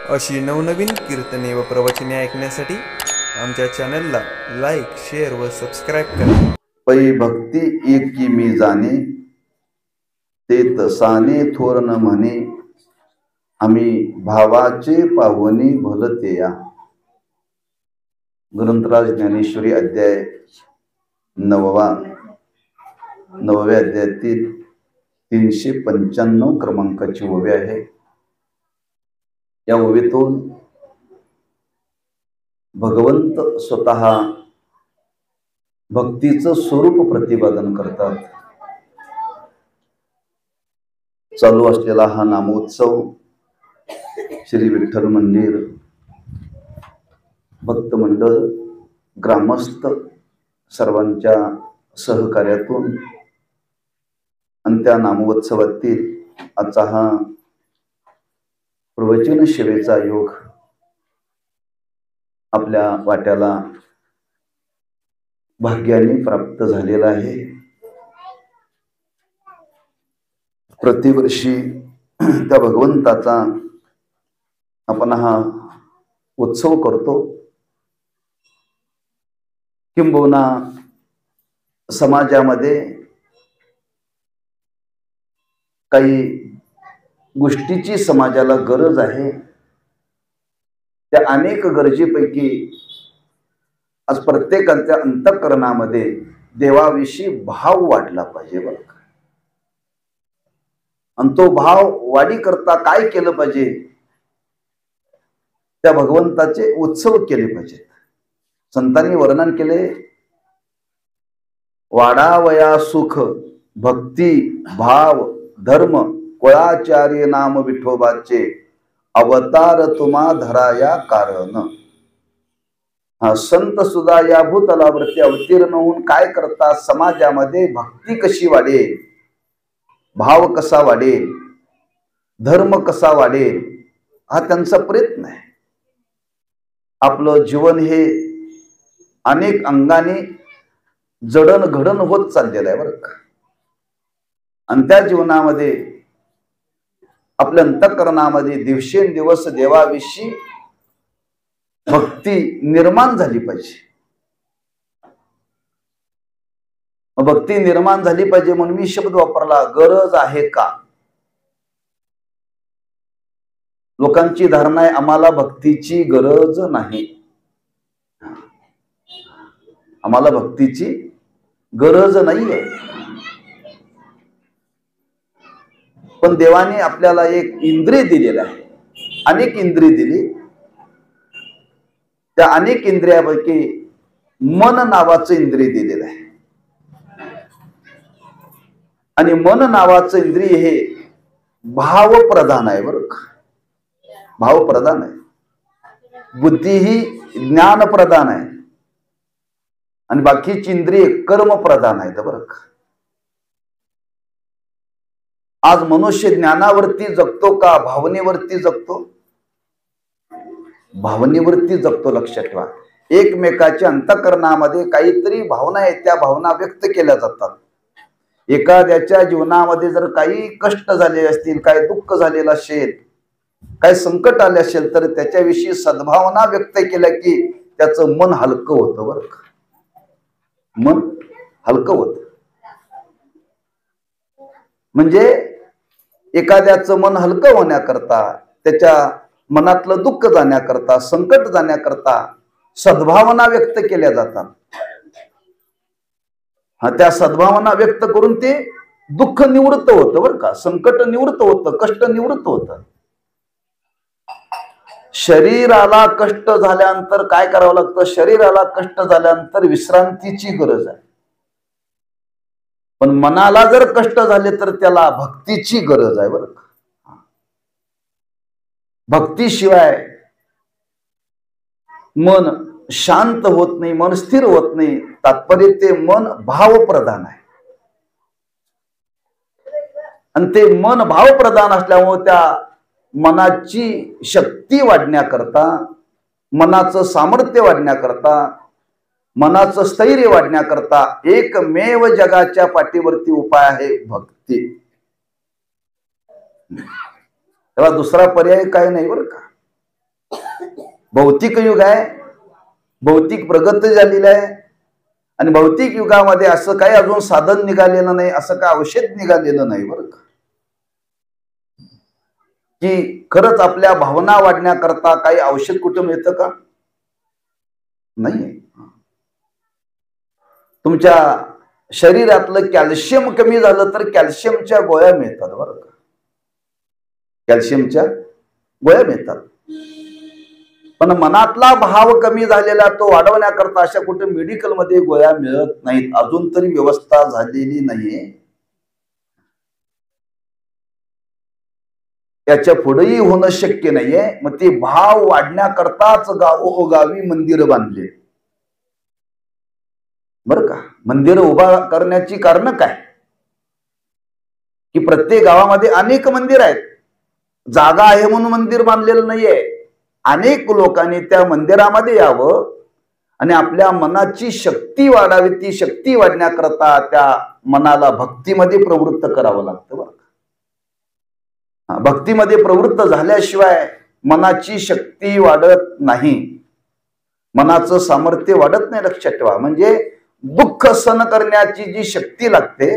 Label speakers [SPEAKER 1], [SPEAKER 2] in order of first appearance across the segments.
[SPEAKER 1] अशी नवनवीन कीर्तने व प्रवचने ऐकण्यासाठी आमच्या चॅनलला लाईक, शेअर व सबस्क्राईब करा.
[SPEAKER 2] पै भक्ती एकी मी जाणे, ते तसाने थोर न म्हणे, आम्ही भावाचे पाहुणे भलतेया. ग्रंथराज ज्ञानेश्वरी अध्याय 9व्या अध्यायातील 395 क्रमांकाची ओवी आहे. या ओवीतून भगवंत स्वतः भक्तीचं स्वरूप प्रतिपादन करतात. चालू असलेला हा नामोत्सव श्री विठ्ठल मंदिर भक्त मंडळ ग्रामस्थ सर्वांच्या सहकार्यातून आणि त्या नामोत्सवातील आजचा हा प्रवचन सेवेचा योग आपल्या वाट्याला भाग्याने प्राप्त झालेला आहे. प्रतिवर्षी त्या भगवंताचा आपण हा उत्सव करतो. किंबहुना समाजामध्ये काही गोष्टीची समाजाला गरज आहे. त्या अनेक गरजेपैकी आज प्रत्येकाच्या अंतःकरणामध्ये देवाविषयी भाव वाढला पाहिजे बरं. आणि तो भाव वाढी करता काय केलं पाहिजे? त्या भगवंताचे उत्सव केले पाहिजेत. संतांनी वर्णन केले, वाडावया सुख भक्ती भाव धर्म कुळाचार्य नाम विठोबाचे अवतार तुम्हा धराया कारण. हा संत सुद्धा या भूतलावरती अवतीर्ण होऊन काय करतात? समाजामध्ये भक्ती कशी वाढेल, भाव कसा वाढेल, धर्म कसा वाढेल, हा त्यांचा प्रयत्न आहे. आपलं जीवन हे अनेक अंगाने जडणघडण होत चाललेलं आहे बरं का. आणि त्या जीवनामध्ये आपल्या अंतःकरणामध्ये दिवसेंदिवस देवाविषयी भक्ती निर्माण झाली पाहिजे. भक्ती निर्माण झाली पाहिजे म्हणून मी शब्द वापरला, गरज आहे का? लोकांची धारणा आहे आम्हाला भक्तीची गरज नाही. आम्हाला भक्तीची गरज नाहीये. पण देवाने आपल्याला एक इंद्रिय दिलेलं आहे. अनेक इंद्रिय दिली. त्या अनेक इंद्रियापैकी मन नावाचं इंद्रिय दिलेलं आहे. आणि मन नावाचं इंद्रिय हे भावप्रधान आहे बरं का. भावप्रधान आहे. बुद्धी ही ज्ञान प्रधान आहे. आणि बाकीची इंद्रिय कर्म प्रधान आहेत बरं का. आज मनुष्य ज्ञानावरती जगतो का भावनेवरती जगतो? भावनेवरती जगतो. लक्षात ठेवा. एकमेकाच्या अंतःकरणामध्ये काहीतरी भावना आहेत, त्या भावना व्यक्त केल्या जातात. एखाद्याच्या जीवनामध्ये जर काही कष्ट झाले असतील, काही दुःख झालेलं असेल, काही संकट आले असेल, तर त्याच्याविषयी सद्भावना व्यक्त केल्या की त्याचं मन हलकं होतं बरं का. मन हलकं होतं. म्हणजे एखाद्याचं मन हलकं होण्याकरता, त्याच्या मनातलं दुःख जाण्याकरता, संकट जाण्याकरता सद्भावना व्यक्त केल्या जातात. हा, त्या सद्भावना व्यक्त करून ते दुःख निवृत्त होतं बरं का. संकट निवृत्त होतं, कष्ट निवृत्त होतं. शरीराला कष्ट झाल्यानंतर काय करावं लागतं? शरीराला कष्ट झाल्यानंतर विश्रांतीची गरज आहे. पण मनाला जर कष्ट झाले तर त्याला भक्तीची गरज आहे बरं का. भक्तीशिवाय मन शांत होत नाही, मन स्थिर होत नाही. तात्पर्य ते मन भावप्रधान आहे. आणि ते मन भावप्रधान असल्यामुळे त्या मनाची शक्ती वाढण्याकरता, मनाचं सामर्थ्य वाढण्याकरता, मनाचं स्थैर्य वाढण्याकरता एकमेव जगाच्या पाठीवरती उपाय आहे भक्ती. त्याला दुसरा पर्याय काय नाही बरं का. भौतिक युग आहे, भौतिक प्रगती झालेली आहे आणि भौतिक युगामध्ये असं काही अजून साधन निघालेलं नाही, असं काय औषध निघालेलं नाही बरं का, की खरंच आपल्या भावना वाढण्याकरता काही औषध कुठं मिळतं का? नाही. तुमच्या शरीरातलं कॅल्शियम कमी झालं तर कॅल्शियमच्या गोळ्या मिळतात बरं का, कॅल्शियमच्या गोळ्या मिळतात. पण मनातला भाव कमी झालेला तो वाढवण्याकरता अशा कुठे मेडिकलमध्ये गोळ्या मिळत नाहीत, अजून तरी व्यवस्था झालेली नाहीये. याच्या पुढेही होणं शक्य नाहीये. मग ते भाव वाढण्याकरताच गावोगावी मंदिर बांधले बरं का. मंदिर उभा करण्याची कारण काय, की प्रत्येक गावामध्ये अनेक मंदिर आहेत, जागा आहे म्हणून मंदिर बांधलेलं नाहीये. अनेक लोकांनी त्या मंदिरामध्ये यावं आणि आपल्या मनाची शक्ती वाढावी. ती शक्ती वाढण्याकरता त्या मनाला भक्तीमध्ये प्रवृत्त करावं लागतं बरं का. भक्तीमध्ये प्रवृत्त झाल्याशिवाय मनाची शक्ती वाढत नाही, मनाचं सामर्थ्य वाढत नाही. लक्षात ठेवा. म्हणजे दुःख सहन करण्याची जी शक्ती लागते,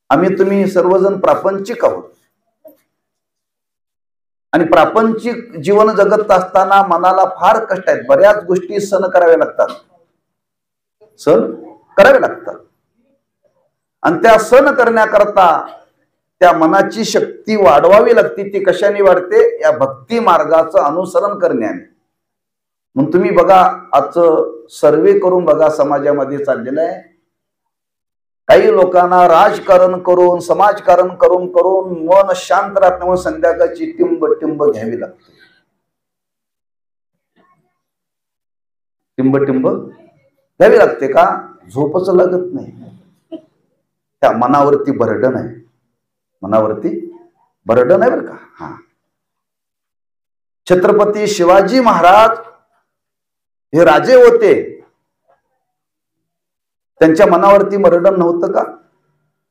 [SPEAKER 2] आम्ही तुम्ही सर्वजण प्रापंचिक आहोत आणि प्रापंचिक जीवन जगत असताना मनाला फार कष्ट आहेत, बऱ्याच गोष्टी सहन कराव्या लागतात, सहन कराव्या लागतात. आणि त्या सहन करण्याकरता त्या मनाची शक्ती वाढवावी लागते. ती कशाने वाढते? या भक्ती मार्गाचं अनुसरण करण्याने. मग तुम्ही बघा, आजचं सर्वे करून बघा, समाजामध्ये चाललेलं आहे. काही लोकांना राजकारण करून समाजकारण करून करून मन शांत राहत नाही, संध्याकाळची टिंब टिंब घ्यावी लागते. टिंब टिंब घ्यावी लागते का? झोपच लागत नाही. त्या मनावरती बर्डन आहे, मनावरती बर्डन आहे बरं का. हा, छत्रपती शिवाजी महाराज हे राजे होते, त्यांच्या मनावरती बर्डन नव्हतं का?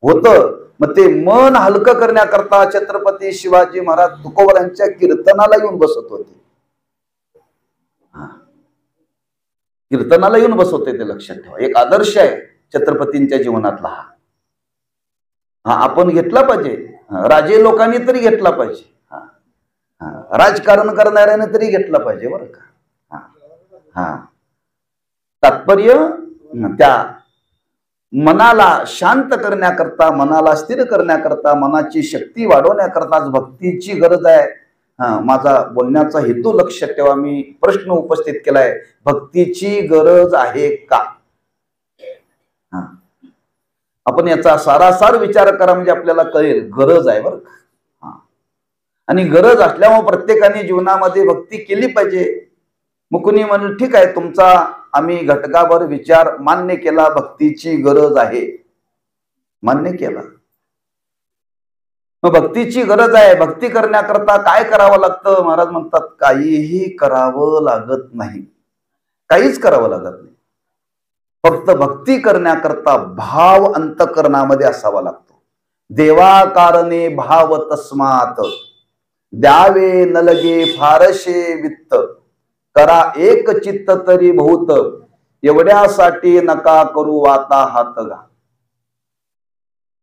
[SPEAKER 2] होतं. मग ते मन हलकं करण्याकरता छत्रपती शिवाजी महाराज तुकोबरांच्या कीर्तनाला येऊन बसत होते. कीर्तनाला येऊन बसवते ते लक्षात ठेवा. एक आदर्श आहे छत्रपतींच्या जीवनातला हा. आपण घेतला पाहिजे, राजे लोकांनी तरी घेतला पाहिजे, राजकारण करणाऱ्याने तरी घेतला पाहिजे बरं का. तात्पर्य त्या मनाला शांत करण्याकरता, मनाला स्थिर करण्याकरता, मनाची शक्ती वाढवण्याकरताच भक्तीची गरज आहे. माझा बोलण्याचा हेतू लक्षात ठेवा. मी प्रश्न उपस्थित केलाय, भक्तीची गरज आहे का? आपण याचा सारासार विचार करा, म्हणजे आपल्याला कळेल गरज आहे बरं का. आणि गरज असल्यामुळे प्रत्येकाने जीवनामध्ये भक्ती केली पाहिजे. मग कुणी म्हणेल ठीक आहे, तुमचा आम्ही घटकाभर विचार मान्य केला, भक्तीची गरज आहे, मान्य केला. मग भक्तीची गरज आहे, भक्ती करण्याकरता काय करावं लागतं? महाराज म्हणतात काहीही करावं लागत नाही, काहीच करावं लागत नाही. फक्त भक्ती करण्याकरता भाव अंतःकरणामध्ये असावा लागतो. देवा कारणे भाव तस्मात, द्यावे न लगे फारशे वित्त, करा एक चित्त तरी बहुत, एवढ्यासाठी नका करू वाता हात घा.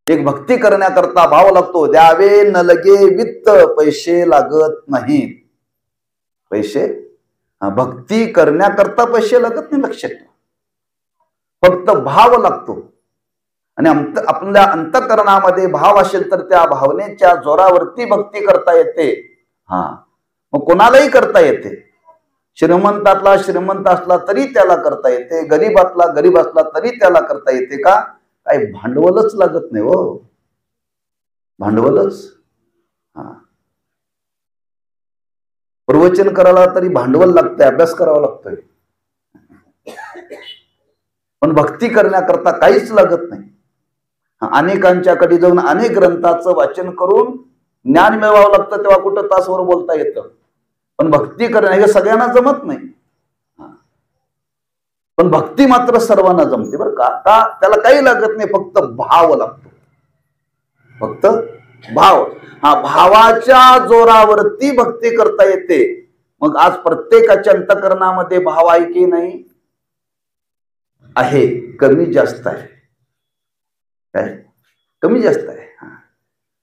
[SPEAKER 2] एक भक्ती करण्याकरता भाव लागतो. द्यावे न लगे वित्त, पैसे लागत नाही. पैसे, भक्ती करण्याकरता पैसे लागत नाही, लक्षात ठेवा. फक्त भाव लागतो. आणि आपल्या अंतःकरणामध्ये भाव असेल तर त्या भावनेच्या जोरावरती भक्ती करता येते. मग कोणालाही करता येते. श्रीमंतातला श्रीमंत असला तरी त्याला करता येते, गरीबातला गरीब असला तरी त्याला करता येते. का? काय भांडवलच लागत नाही हो, भांडवलच. प्रवचन करायला तरी भांडवल लागतंय, अभ्यास करावा लागतोय. पण भक्ती करण्याकरता काहीच लागत नाही. अनेकांच्याकडे जाऊन अनेक ग्रंथाचं वाचन करून ज्ञान मिळवावं लागतं, तेव्हा कुठं तासभर बोलता येतं. पण भक्ती करणं हे सगळ्यांना जमत नाही. पण भक्ती मात्र सर्वांना जमते बरं का. त्याला काही लागत नाही, फक्त भाव लागतो, फक्त भाव. भावाच्या जोरावरती भक्ती करता येते. मग आज प्रत्येकाच्या अंतःकरणामध्ये भाव आहे की नाही? आहे, कमी जास्त आहे. काय कमी जास्त आहे.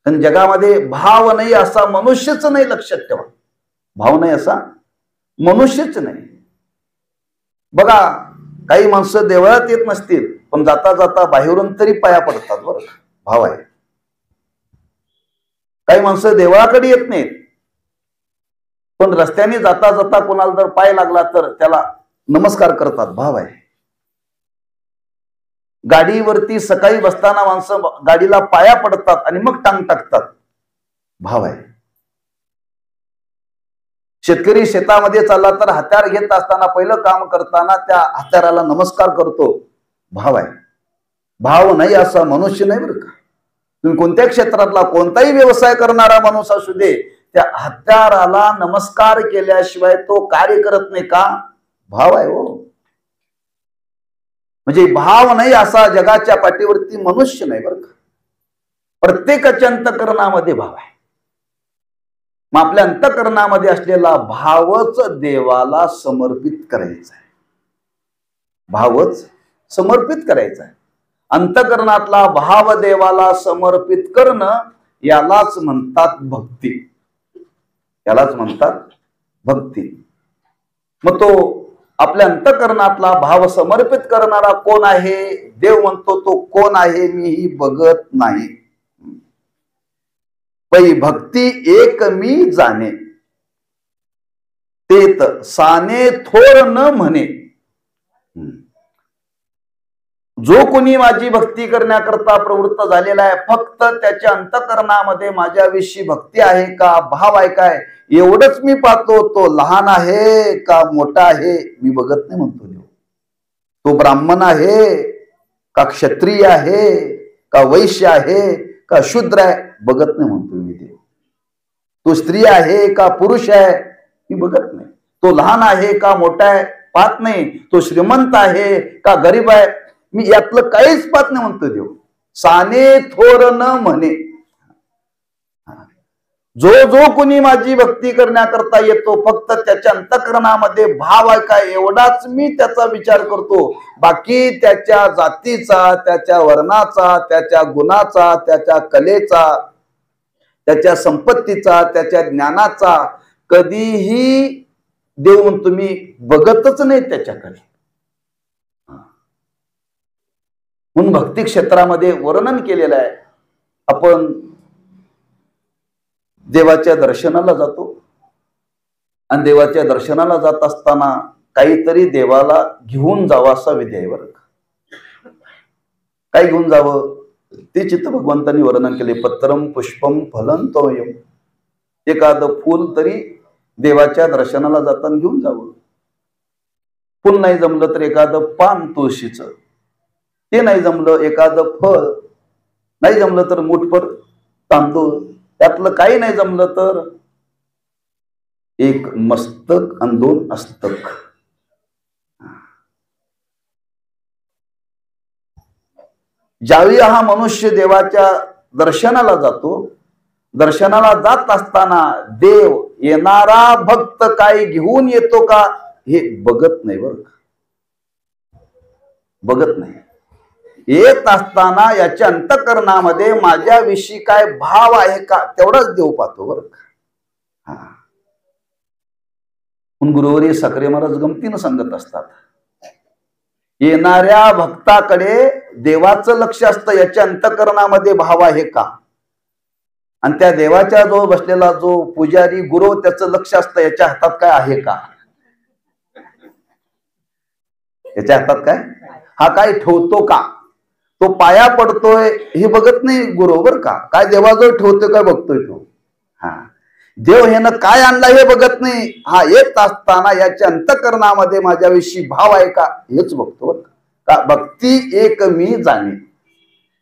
[SPEAKER 2] पण जगामध्ये भाव नाही असा मनुष्यच नाही, लक्षात ठेवा. भाव नाही असा मनुष्यच नाही. बघा, काही माणसं देवळात येत नसतील पण जाता जाता बाहेरून तरी पाया पडतात, बरं, भाव आहे. काही माणसं देवळाकडे येत नाहीत पण रस्त्याने जाता जाता कोणाला जर पाय लागला तर त्याला नमस्कार करतात, भाव आहे. गाडीवरती सकाळी बसताना माणसं गाडीला पाया पडतात आणि मग टांग टाकतात, भाव आहे. शेतकरी शेतामध्ये चालला तर हत्यार घेत असताना पहिलं काम करताना त्या हत्याराला नमस्कार करतो, भाव आहे. भाव नाही असा मनुष्य नाही, बरं का. तुम्ही कोणत्या क्षेत्रातला कोणताही व्यवसाय करणारा माणूस असू दे, त्या हत्याराला नमस्कार केल्याशिवाय तो कार्य करत नाही का? भाव आहे हो. म्हणजे भाव नाही असा जगाच्या पाठीवरती मनुष्य नाही, बरं का. प्रत्येकाच्या अंतःकरणामध्ये भाव आहे. मग आपल्या अंतःकरणामध्ये असलेला भावच देवाला समर्पित करायचा आहे. भावच समर्पित करायचा आहे. अंतःकरणातला भाव देवाला समर्पित करणं यालाच म्हणतात भक्ती. यालाच म्हणतात भक्ती. मग तो आपल्या अंतःकरणातला भाव समर्पित करणारा कोण आहे? देव म्हणतो तो कोण आहे मीही बघत नाही. पै भक्ती एक मी जाणे, तेत साने थोर न म्हणे. जो कोणी माझी भक्ती करण्याकरता प्रवृत्त झालेला आहे, फक्त त्याच्या अंतःकरणामध्ये माझ्याविषयी भक्ती आहे का, भाव आहे काय, एवढंच मी पाहतो. तो लहान आहे का मोठा आहे मी बघत नाही, म्हणतो देव. तो ब्राह्मण आहे का क्षत्रिय आहे का वैश्य आहे का शूद्र आहे बघत नाही, म्हणतो मी देव. तो स्त्री आहे का पुरुष आहे मी बघत नाही. तो लहान आहे का मोठा आहे पाहत नाही. तो श्रीमंत आहे का गरीब आहे मी यातलं काहीच पाहत नाही, म्हणतो देव. साने थोर न म्हणे. जो जो कोणी माझी भक्ती करण्याकरता येतो, फक्त त्याच्या अंतःकरणामध्ये भाव आहे का एवढाच मी त्याचा विचार करतो. बाकी त्याच्या जातीचा, त्याच्या वर्णाचा, त्याच्या गुणाचा, त्याच्या कलेचा, त्याच्या संपत्तीचा, त्याच्या ज्ञानाचा कधीही देव म्हणतो मी बघतच नाही त्याच्याकडे. म्हणून भक्ती क्षेत्रामध्ये वर्णन केलेलं आहे. आपण देवाच्या दर्शनाला जातो आणि देवाच्या दर्शनाला जात असताना काहीतरी देवाला घेऊन जावं असा विधी आहे, बरं का. काय घेऊन जावं ते चित्त भगवंतांनी वर्णन केले. पत्रम पुष्पम फलं तोयम. एखादं फूल तरी देवाच्या दर्शनाला जाताना घेऊन जावं. फूल नाही जमलं तर एखादं पान तुळशीचं, ते नाही जमलं एखादं फळ, नाही जमलं तर मुठभर तांदूळ, त्यातलं काही नाही जमलं तर एक मस्तक आणि 2 अस्तक. ज्यावेळी हा मनुष्य देवाच्या दर्शनाला जातो, दर्शनाला जात असताना देव येणारा भक्त काय घेऊन येतो का हे बघत नाही, बरं का. बघत नाही. येत असताना याच्या अंतःकरणामध्ये माझ्याविषयी काय भाव आहे का तेवढाच देव पाहतो, बरं का. गुरुवारी साखरे महाराज गमतीनं सांगत असतात, येणाऱ्या भक्ताकडे देवाचं लक्ष असतं, याच्या अंतःकरणामध्ये भाव आहे का. आणि त्या देवाच्या जवळ बसलेला जो पुजारी गुरु त्याचं लक्ष असतं याच्या हातात काय आहे का, याच्या हातात काय, हा काय ठेवतो का, तो पाया पडतोय हे बघत नाही गुरु, बरं का. काय देवाजवळ ठेवतोय काय बघतोय तो. देव ह्यानं काय आणला हे बघत नाही. हा येत असताना याच्या अंतःकरणामध्ये माझ्याविषयी भाव आहे का हेच बघतो, बरं का. भक्ती एक मी जाणे.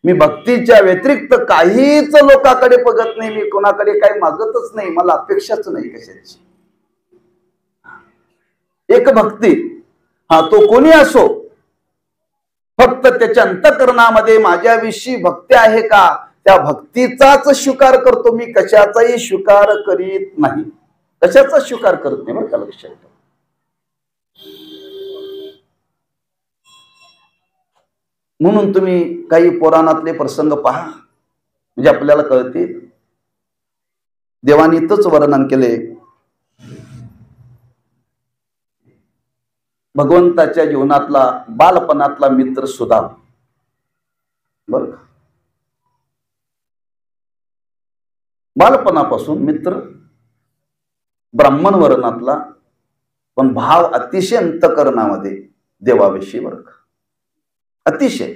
[SPEAKER 2] मी भक्तीच्या व्यतिरिक्त काहीच लोकांकडे बघत नाही. मी कोणाकडे काही मागतच नाही, मला अपेक्षाच नाही कशाची. एक भक्ती, हा तो कोणी असो, फक्त त्याच्या अंतःकरणामध्ये माझ्याविषयी भक्ती आहे का त्या भक्तीचाच स्वीकार करतो मी, कशाचाही स्वीकार करीत नाही. कशाचा स्वीकार करत नाही, बरं का, लक्षात ठेवा. म्हणून तुम्ही काही पुराणातले प्रसंग पहा, म्हणजे आपल्याला कळते. देवाने इथंच वर्णन केले, भगवंताच्या जीवनातला बालपणातला मित्र सुदाम, बर, बालपणापासून मित्र, ब्राह्मण वर्णातला, पण भाव अतिशय अंतकरणामध्ये देवाविषयी, बर का, अतिशय.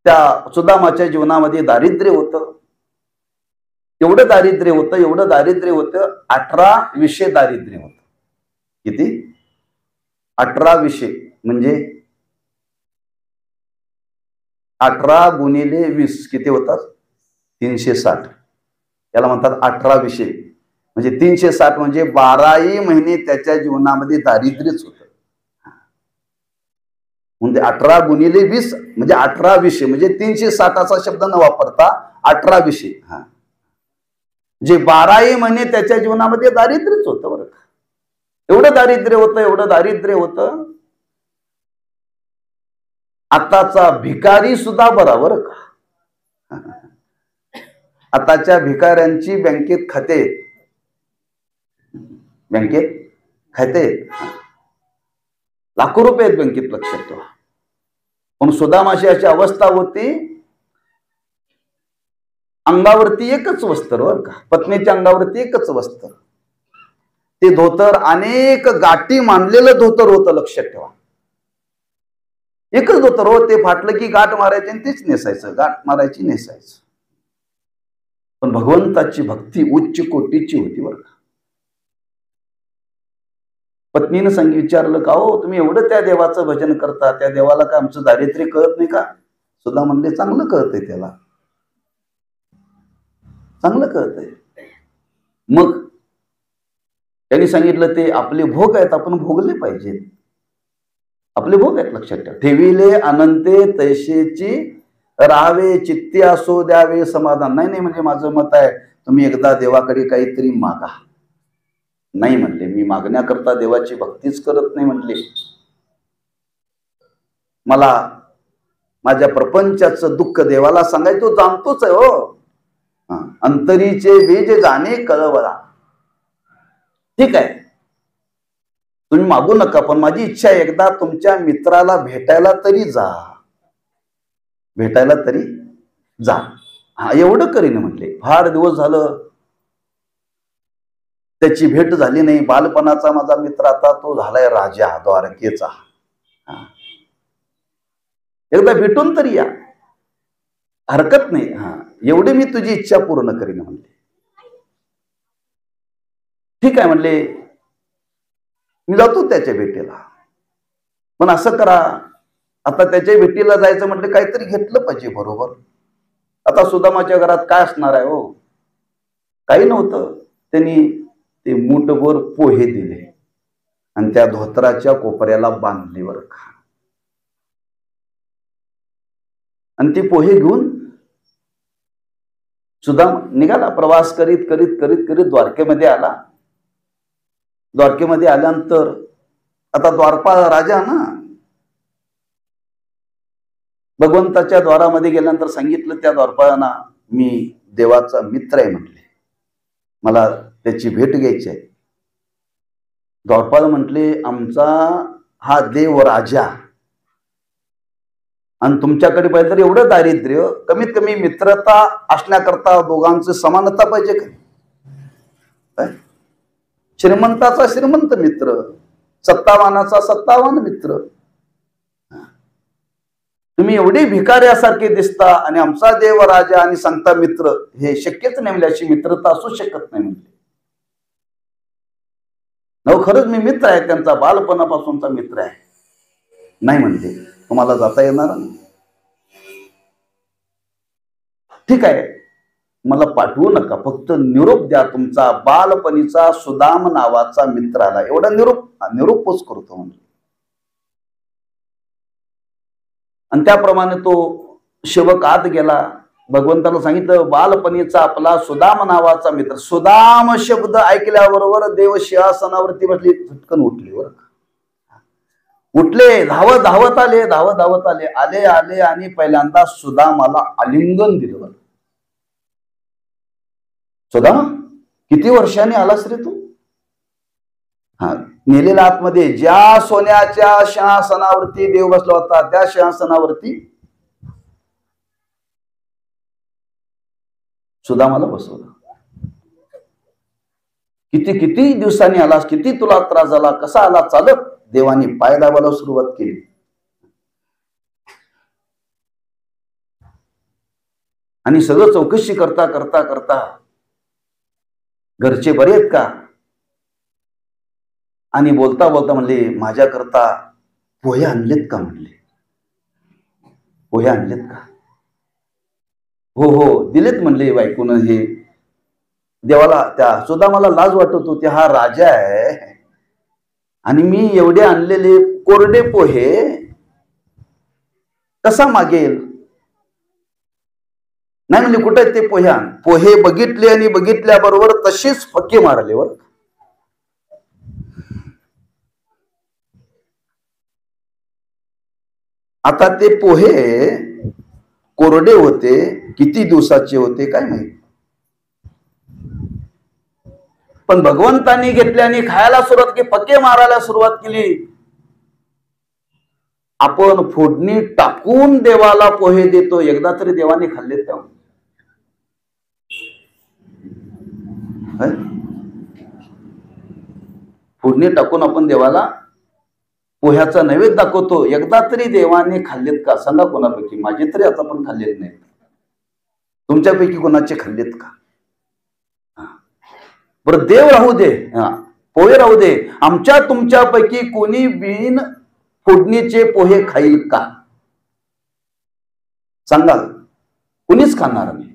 [SPEAKER 2] त्या सुदामाच्या जीवनामध्ये दारिद्र्य होतं. एवढं दारिद्र्य होतं, 18 विषय दारिद्र्य होतं. किती? 18 विषय, म्हणजे 18 गुणिले 20 किती होतात? 360. याला म्हणतात 18 विषय, म्हणजे 360, म्हणजे 12ही महिने त्याच्या जीवनामध्ये दारिद्र्यच होतं. म्हणजे 18 गुणिले 20 म्हणजे 18 विषय, म्हणजे 360चा शब्द न वापरता 18 विषय. जे 12ही महिने त्याच्या जीवनामध्ये दारिद्र्यच होतं, बरं का. एवढं दारिद्र्य होतं. आताचा भिकारी सुद्धा बरा, बरं का. आताच्या भिकाऱ्यांची बँकेत खाते लाखो रुपये आहेत बँकेत, लक्षात ठेवा. पण सुदामाची अशी अवस्था होती, अंगावरती एकच वस्त्र, बरं का, पत्नीच्या अंगावरती एकच वस्त्र. ते धोतर अनेक गाठी मांडलेलं धोतर होतं, लक्षात ठेवा. एकच धोतर हो, ते फाटलं की गाठ मारायची आणि तेच नेसायचं, गाठ मारायची नेसायचं. पण भगवंताची भक्ती उच्च कोटीची होती, बरं का. पत्नीनं विचारलं, का हो तुम्ही एवढं त्या देवाचं भजन करता, त्या देवाला का आमचं दारिद्र्य कळत नाही का? सुद्धा म्हणले, चांगलं कळतंय त्याला, चांगलं कळतंय. मग त्यांनी सांगितलं, ते आपले भोग आहेत, आपण भोगले पाहिजेत. आपले भोग आहेत, लक्षात ठेवा. ठेविले अनंते तैसेची राहावे, चित्ती असो द्यावे समाधान. नाही म्हणजे माझं मत आहे, तुम्ही एकदा देवाकडे काहीतरी मागा. नाही म्हणले, मी मागण्याकरता देवाची भक्तीच करत नाही म्हणले. मला माझ्या प्रपंचाचं दुःख देवाला सांगायचं, जाणतोच आहे हो. अंतरीचे बीज जाणे कळवला. ठीक आहे, तुम्ही मागू नका, पण माझी इच्छा आहे, एकदा तुमच्या मित्राला भेटायला तरी जा. एवढं करीन म्हणले. फार दिवस झालं त्याची भेट झाली नाही. बालपणाचा माझा मित्र आता तो झालाय राजा द्वारकेचा. एकदा भेटून तरी या, हरकत नाही. एवढी मी तुझी इच्छा पूर्ण करीन म्हणले. ठीक आहे म्हणले, मी जातो त्याच्या भेटीला. पण असं करा, आता त्याच्या भेटीला जायचं म्हटलं काहीतरी घेतलं पाहिजे बरोबर. आता सुदामाच्या घरात काय असणार आहे हो? काही नव्हतं. त्यांनी ते मूठभर पोहे दिले आणि त्या धोत्राच्या कोपऱ्याला बांधले, बरं का. आणि ते पोहे घेऊन सुदाम निघाला. प्रवास करीत द्वारकेमध्ये आला. द्वारकेमध्ये आल्यानंतर आता द्वारपाल राजा ना, भगवंताच्या द्वारामध्ये गेल्यानंतर सांगितलं त्या द्वारपालांना, मी देवाचा मित्र आहे म्हटले, मला त्याची भेट घ्यायची आहे. द्वारपाल म्हटले, आमचा हा देव राजा आणि तुमच्याकडे पाहिजे तर एवढं दारिद्र्य, कमीत कमी मित्रता असण्याकरता दोघांची समानता पाहिजे का? श्रीमंताचा श्रीमंत मित्र, सत्तावानाचा सत्तावान मित्र. तुम्ही एवढी भिकाऱ्यासारखे दिसता आणि आमचा देव राजा आणि संता मित्र, हे शक्यच नाही म्हणजे अशी मित्रता असू शकत नाही म्हणजे. खरंच मी मित्र आहे, त्यांचा बालपणापासूनचा मित्र आहे. नाही म्हणते, तुम्हाला जाता येणार नाही. ठीक आहे, मला पाठवू नका, फक्त निरोप द्या तुमचा बालपणीचा सुदाम नावाचा मित्र आला, एवढा निरोपच करतो म्हणजे. आणि त्याप्रमाणे तो सेवक आत गेला. भगवंताला सांगितलं बालपणीचा आपला सुदाम नावाचा मित्र. सुदाम शब्द ऐकल्याबरोबर देव सिंहासनावरती बसले, झटकन उठले. बरं उठले, धावत धावत आले, धावत धावत आले, आले आले आणि पहिल्यांदा सुदामाला आलिंगन दिलं. सुदामा किती वर्षांनी आलास रे तू? हा, नेलेला आतमध्ये ज्या सोन्याच्या सिंहासनावरती देव बसला होता त्या सिंहासनावरती सुदामाला बसवलं. किती किती दिवसांनी आलास, किती तुला त्रास झाला, कसा आला चालत? देवानी पाय दाबायला सुरुवात केली. आणि सगळं चौकशी करता करता करता घरचे बरे आहेत का? आणि बोलता बोलता म्हणले माझ्याकरता पोहे आणलेत का? म्हणले पोहे आणलेत का? हो हो दिलेत म्हणले बायकोन. हे देवाला त्या सुदामाला लाज वाटत होती, हा राजा आहे आणि मी एवढे आणलेले कोरडे पोहे कसा मागेल? नाही म्हणजे कुठे ते पोहे आण. पोहे बघितले आणि बघितल्याबरोबर तशीच फक्के मारले. वर आता ते पोहे कोरडे होते, किती दिवसाचे होते काय माहिती, पण भगवंतांनी घेतले आणि खायला सुरुवात केली, फके मारायला सुरुवात केली. आपण फोडणी टाकून देवाला पोहे देतो, एकदा तरी देवाने खाल्लेत का? फोडणी टाकून आपण देवाला पोह्याचा नैवेद्य दाखवतो, एकदा तरी देवाने खाल्लेत का? सांगा कोणापैकी. माझे तरी आता पण खाल्लेत नाहीत. तुमच्यापैकी कोणाचे खाल्लेत का? बरं देव राहू दे, पोहे राहू दे, आमच्या तुमच्यापैकी कोणी बिन फोडणीचे पोहे खाईल का? सांगाल कुणीच खाणार नाही.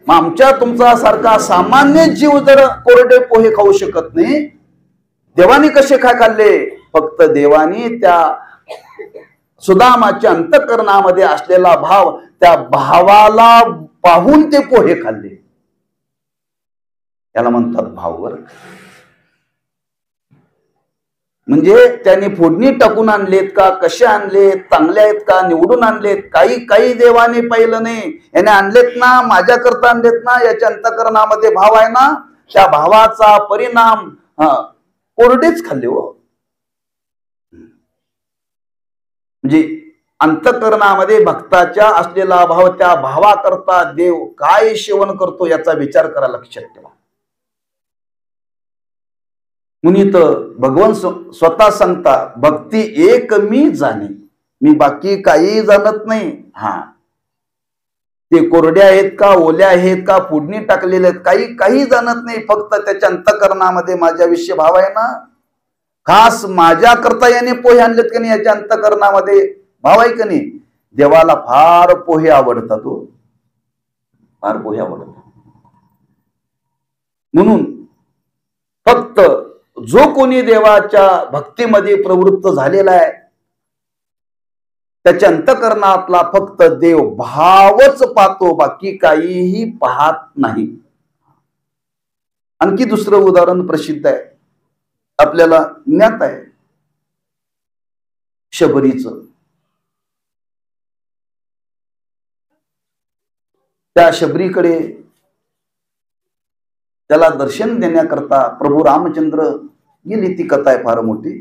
[SPEAKER 2] मग आमच्या तुमचा सारखा सामान्य जीव जर कोरडे पोहे खाऊ शकत नाही, देवानी कसे काय खाल्ले? फक्त देवानी त्या सुदामाच्या अंतःकरणामध्ये असलेला भाव, त्या भावाला पाहून ते पोहे खाल्ले. याला म्हणतात भाववर. म्हणजे त्यांनी फोडणी टाकून आणलेत का, कसे आणलेत, चांगले आहेत का, निवडून आणलेत, काही काही देवाने पाहिलं नाही. याने आणलेत ना, माझ्याकरता आणलेत ना, याच्या अंतःकरणामध्ये भाव आहे ना, त्या भावाचा परिणाम कोरडेच खाल्ले. हो म्हणजे अंतःकरणामध्ये भक्ताच्या असलेला भाव, त्या भावाकरता देव काय सेवन करतो याचा विचार करा, लक्षात ठेवा. म्हणून तर भगवान स्वतः सांगता, भक्ती एक मी जाणे, मी बाकी काही जाणत नाही. हा ते कोरड्या आहेत का, ओल्या आहेत का, फोडणी टाकलेले आहेत, काही काही जाणत नाही. फक्त त्याच्या अंतःकरणामध्ये माझ्याविषयी भाव आहे ना, खास माझ्या करता याने पोहे आणलेत का नाही, याच्या अंतःकरणामध्ये भाव आहे का नाही. देवाला फार पोहे आवडतात. हो फार पोहे आवडतात. म्हणून फक्त जो कोणी देवाच्या भक्तीमध्ये प्रवृत्त झालेला आहे, त्याच्या अंतःकरणातला फक्त देव भावच पाहतो, बाकी काहीही पाहत नाही. आणखी दुसरं उदाहरण प्रसिद्ध आहे, आपल्याला ज्ञात आहे, शबरीचं. त्या शबरीकडे त्याला दर्शन देण्याकरता प्रभू रामचंद्र गेली. ती कथा आहे फार मोठी,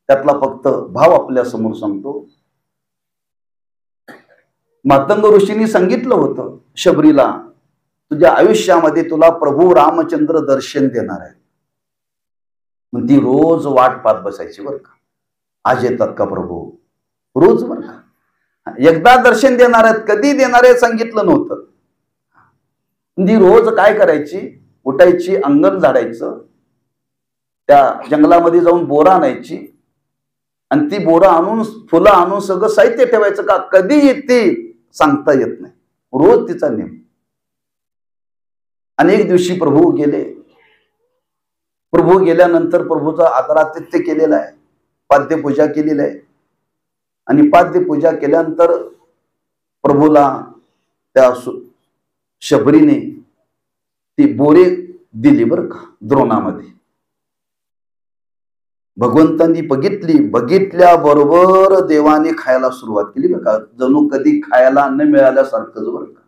[SPEAKER 2] त्यातला फक्त भाव आपल्या समोर सांगतो. मातंग ऋषींनी सांगितलं होतं शबरीला, तुझ्या आयुष्यामध्ये तुला प्रभू रामचंद्र दर्शन देणार आहे. मग ती रोज वाट पाहत बसायची. बरं का, आज येतात का प्रभू, रोज. बरं का, एकदा दर्शन देणार आहेत, कधी देणार आहे सांगितलं नव्हतं. ती रोज काय करायची, उठायची, अंगण झाडायचं, त्या जंगलामध्ये जाऊन बोरं आणायची आणि ती बोरं आणून, फुलं आणून सगळं साहित्य ठेवायचं. का कधी येते सांगता येत नाही, रोज तिचा नेम. अनेक दिवशी प्रभू गेले. प्रभू गेल्यानंतर प्रभूचा आदरातिथ्य केलेला आहे, पाद्यपूजा केलेली आहे. आणि पाद्यपूजा केल्यानंतर प्रभूला त्या शबरीने ती बोरे दिली बरं का द्रोणामध्ये. भगवंतांनी बघितल्याबरोबर देवाने खायला सुरुवात केली बरं का. जणू कधी खायला न मिळाल्यासारखंच बरं का.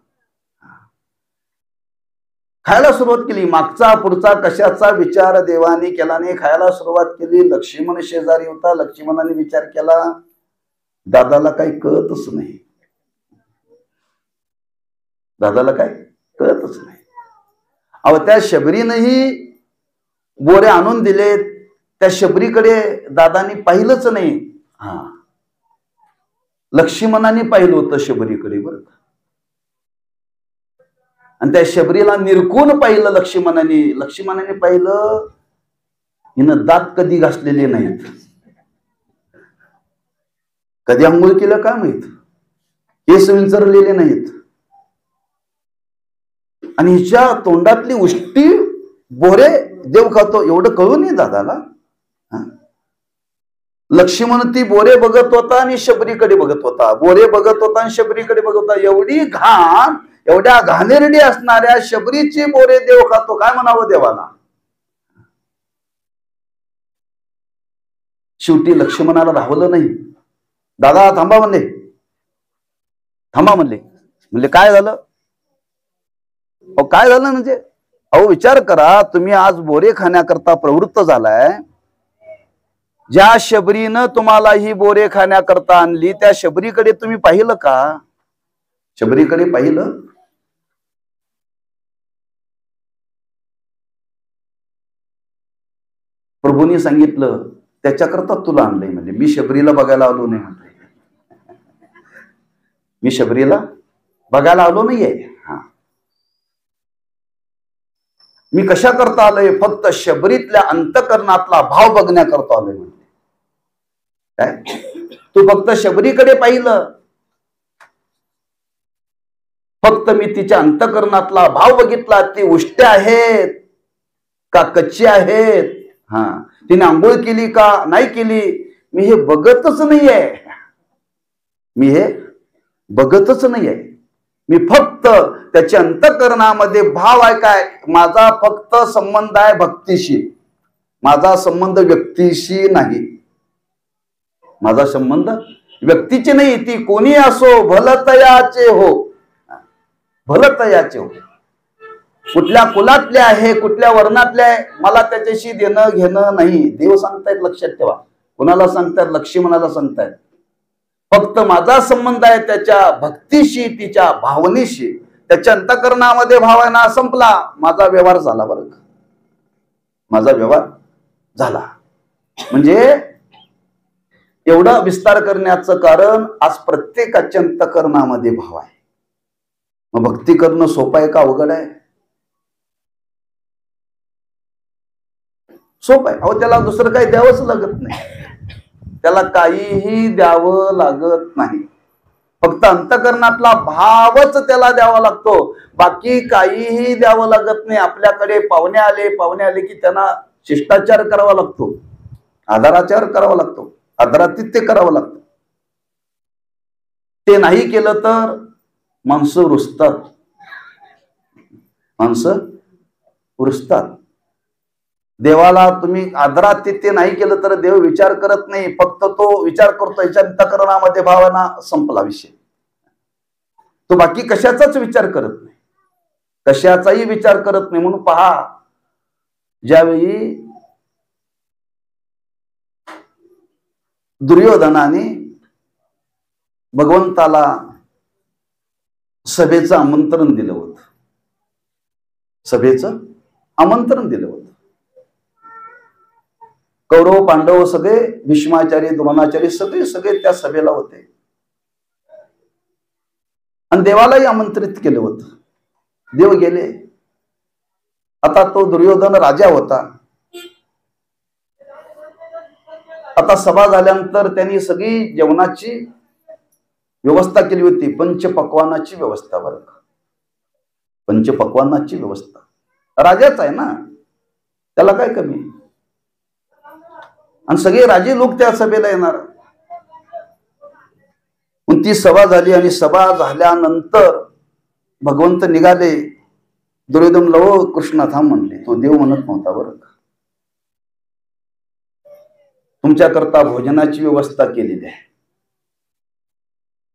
[SPEAKER 2] खायला सुरुवात केली. मागचा पुढचा कशाचा विचार देवाने केला नाही, खायला सुरुवात केली. लक्ष्मण शेजारी होता. लक्ष्मणाने विचार केला, दादाला काही कळतच नाही, दादाला काय कळतच नाही. अहो त्या शबरीनेही बोरे आणून दिले, त्या शबरीकडे दादानी पाहिलंच नाही. लक्ष्मणाने पाहिलं होतं शबरीकडे बरं का. आणि त्या शबरीला निरखून पाहिलं लक्ष्मणाने पाहिलं, हिनं दात कधी घासलेले नाहीत, कधी अंघोळ केलं का माहित, केस विंचरलेले नाहीत, आणि हिच्या तोंडातली उष्टी बोरे देव खातो एवढं कळू नये दादाला. लक्ष्मण ती बोरे बघत होता आणि शबरीकडे बघत होता, बोरे बघत होता आणि शबरीकडे बघत होता. एवढी घाण, एवढ्या घाणेरडी असणाऱ्या शबरीची बोरे देव खातो, काय म्हणावं देवाला. शेवटी लक्ष्मणाला राहवलं नाही. दादा थांबा म्हणले, थांबा म्हणले काय झालं. अहो काय झालं म्हणजे, अहो विचार करा, तुम्ही आज बोरे खाण्याकरता प्रवृत्त झालाय. ज्या शबरीनं तुम्हाला ही बोरे खाण्याकरता आणली, त्या शबरीकडे तुम्ही पाहिलं का, शबरीकडे पाहिलं. प्रभूंनी सांगितलं त्याच्याकरता तुला आणलंय. म्हणजे मी शबरीला बघायला आलो नाही म्हणते, मी शबरीला बघायला आलो नाहीये. मी कशा करता आलोय, फक्त शबरीतल्या अंतकरणातला भाव बघण्याकरता आलोय म्हणते. काय तू फक्त शबरीकडे पाहिलं, फक्त मी तिच्या अंतकरणातला भाव बघितला. ती उष्टे आहेत का कच्ची आहेत, तिने आंघोळ केली का नाही केली, मी हे बघतच नाहीये, मी हे बघतच नाहीये. मी फक्त त्याच्या अंतकरणामध्ये भाव आहे काय, माझा फक्त संबंध आहे भक्तीशी, माझा संबंध व्यक्तीशी नाही, माझा संबंध व्यक्तीची नाही. ती कोणी असो, भलतयाचे हो, भलतयाचे हो, कुठल्या कुलातले आहे, कुठल्या वर्णातले आहे, मला त्याच्याशी देणं घेणं नाही. देव सांगतायत, लक्षात ठेवा. कोणाला सांगतायत, लक्ष्मणाला सांगतायत. फक्त माझा संबंध आहे त्याच्या भक्तीशी, तिच्या भावनेशी. त्याच्या अंतकरणामध्ये भाव आहे ना, संपला, माझा व्यवहार झाला बरं का, माझा व्यवहार झाला. म्हणजे एवढा विस्तार करण्याचं कारण, आज प्रत्येकाच्या अंतकरणामध्ये भाव आहे. मग भक्ती करणं सोपं आहे का अवघड आहे? सोपं आहे. अहो त्याला दुसरं काही द्यावंच लागत नाही, त्याला काहीही द्यावं लागत नाही. फक्त अंतकरणातला भावच त्याला द्यावा लागतो, बाकी काहीही द्यावं लागत नाही. आपल्याकडे पाहुणे आले की त्यांना शिष्टाचार करावा लागतो, आदराचार करावा लागतो, आदरातिथ्य करावं लागतं. ते नाही केलं तर माणसं रुसतात, माणसं रुसतात. देवाला तुम्ही आदरातिथ्य नाही केलं तर देव विचार करत नाही, फक्त तो विचार करतो याच्या अंतकरणामध्ये भावना, संपला विषय. तो बाकी कशाचाच विचार करत नाही, कशाचाही विचार करत नाही. म्हणून पहा, ज्यावेळी दुर्योधनाने भगवंताला सभेचं आमंत्रण दिलं होतं, सभेचं आमंत्रण दिलं होतं. कौरव पांडव सगळे, भीष्माचार्य द्रोणाचार्य सगळे त्या सभेला होते, आणि देवालाही आमंत्रित केलं होतं. देव गेले. आता तो दुर्योधन राजा होता. आता सभा झाल्यानंतर त्यांनी सगळी जेवणाची व्यवस्था केली होती, पंचपक्वानाची व्यवस्था बरं का, पंचपक्वानाची व्यवस्था. राजाच आहे ना, त्याला काय कमी. आणि सगळे राजे लोक त्या सभेला येणार. ती सभा झाली, आणि सभा झाल्यानंतर भगवंत निघाले. दुर्योधनला ओ कृष्णा थांब म्हणले. तो देव म्हणत नव्हता बरं का. तुमच्याकरता भोजनाची व्यवस्था केलेली आहे.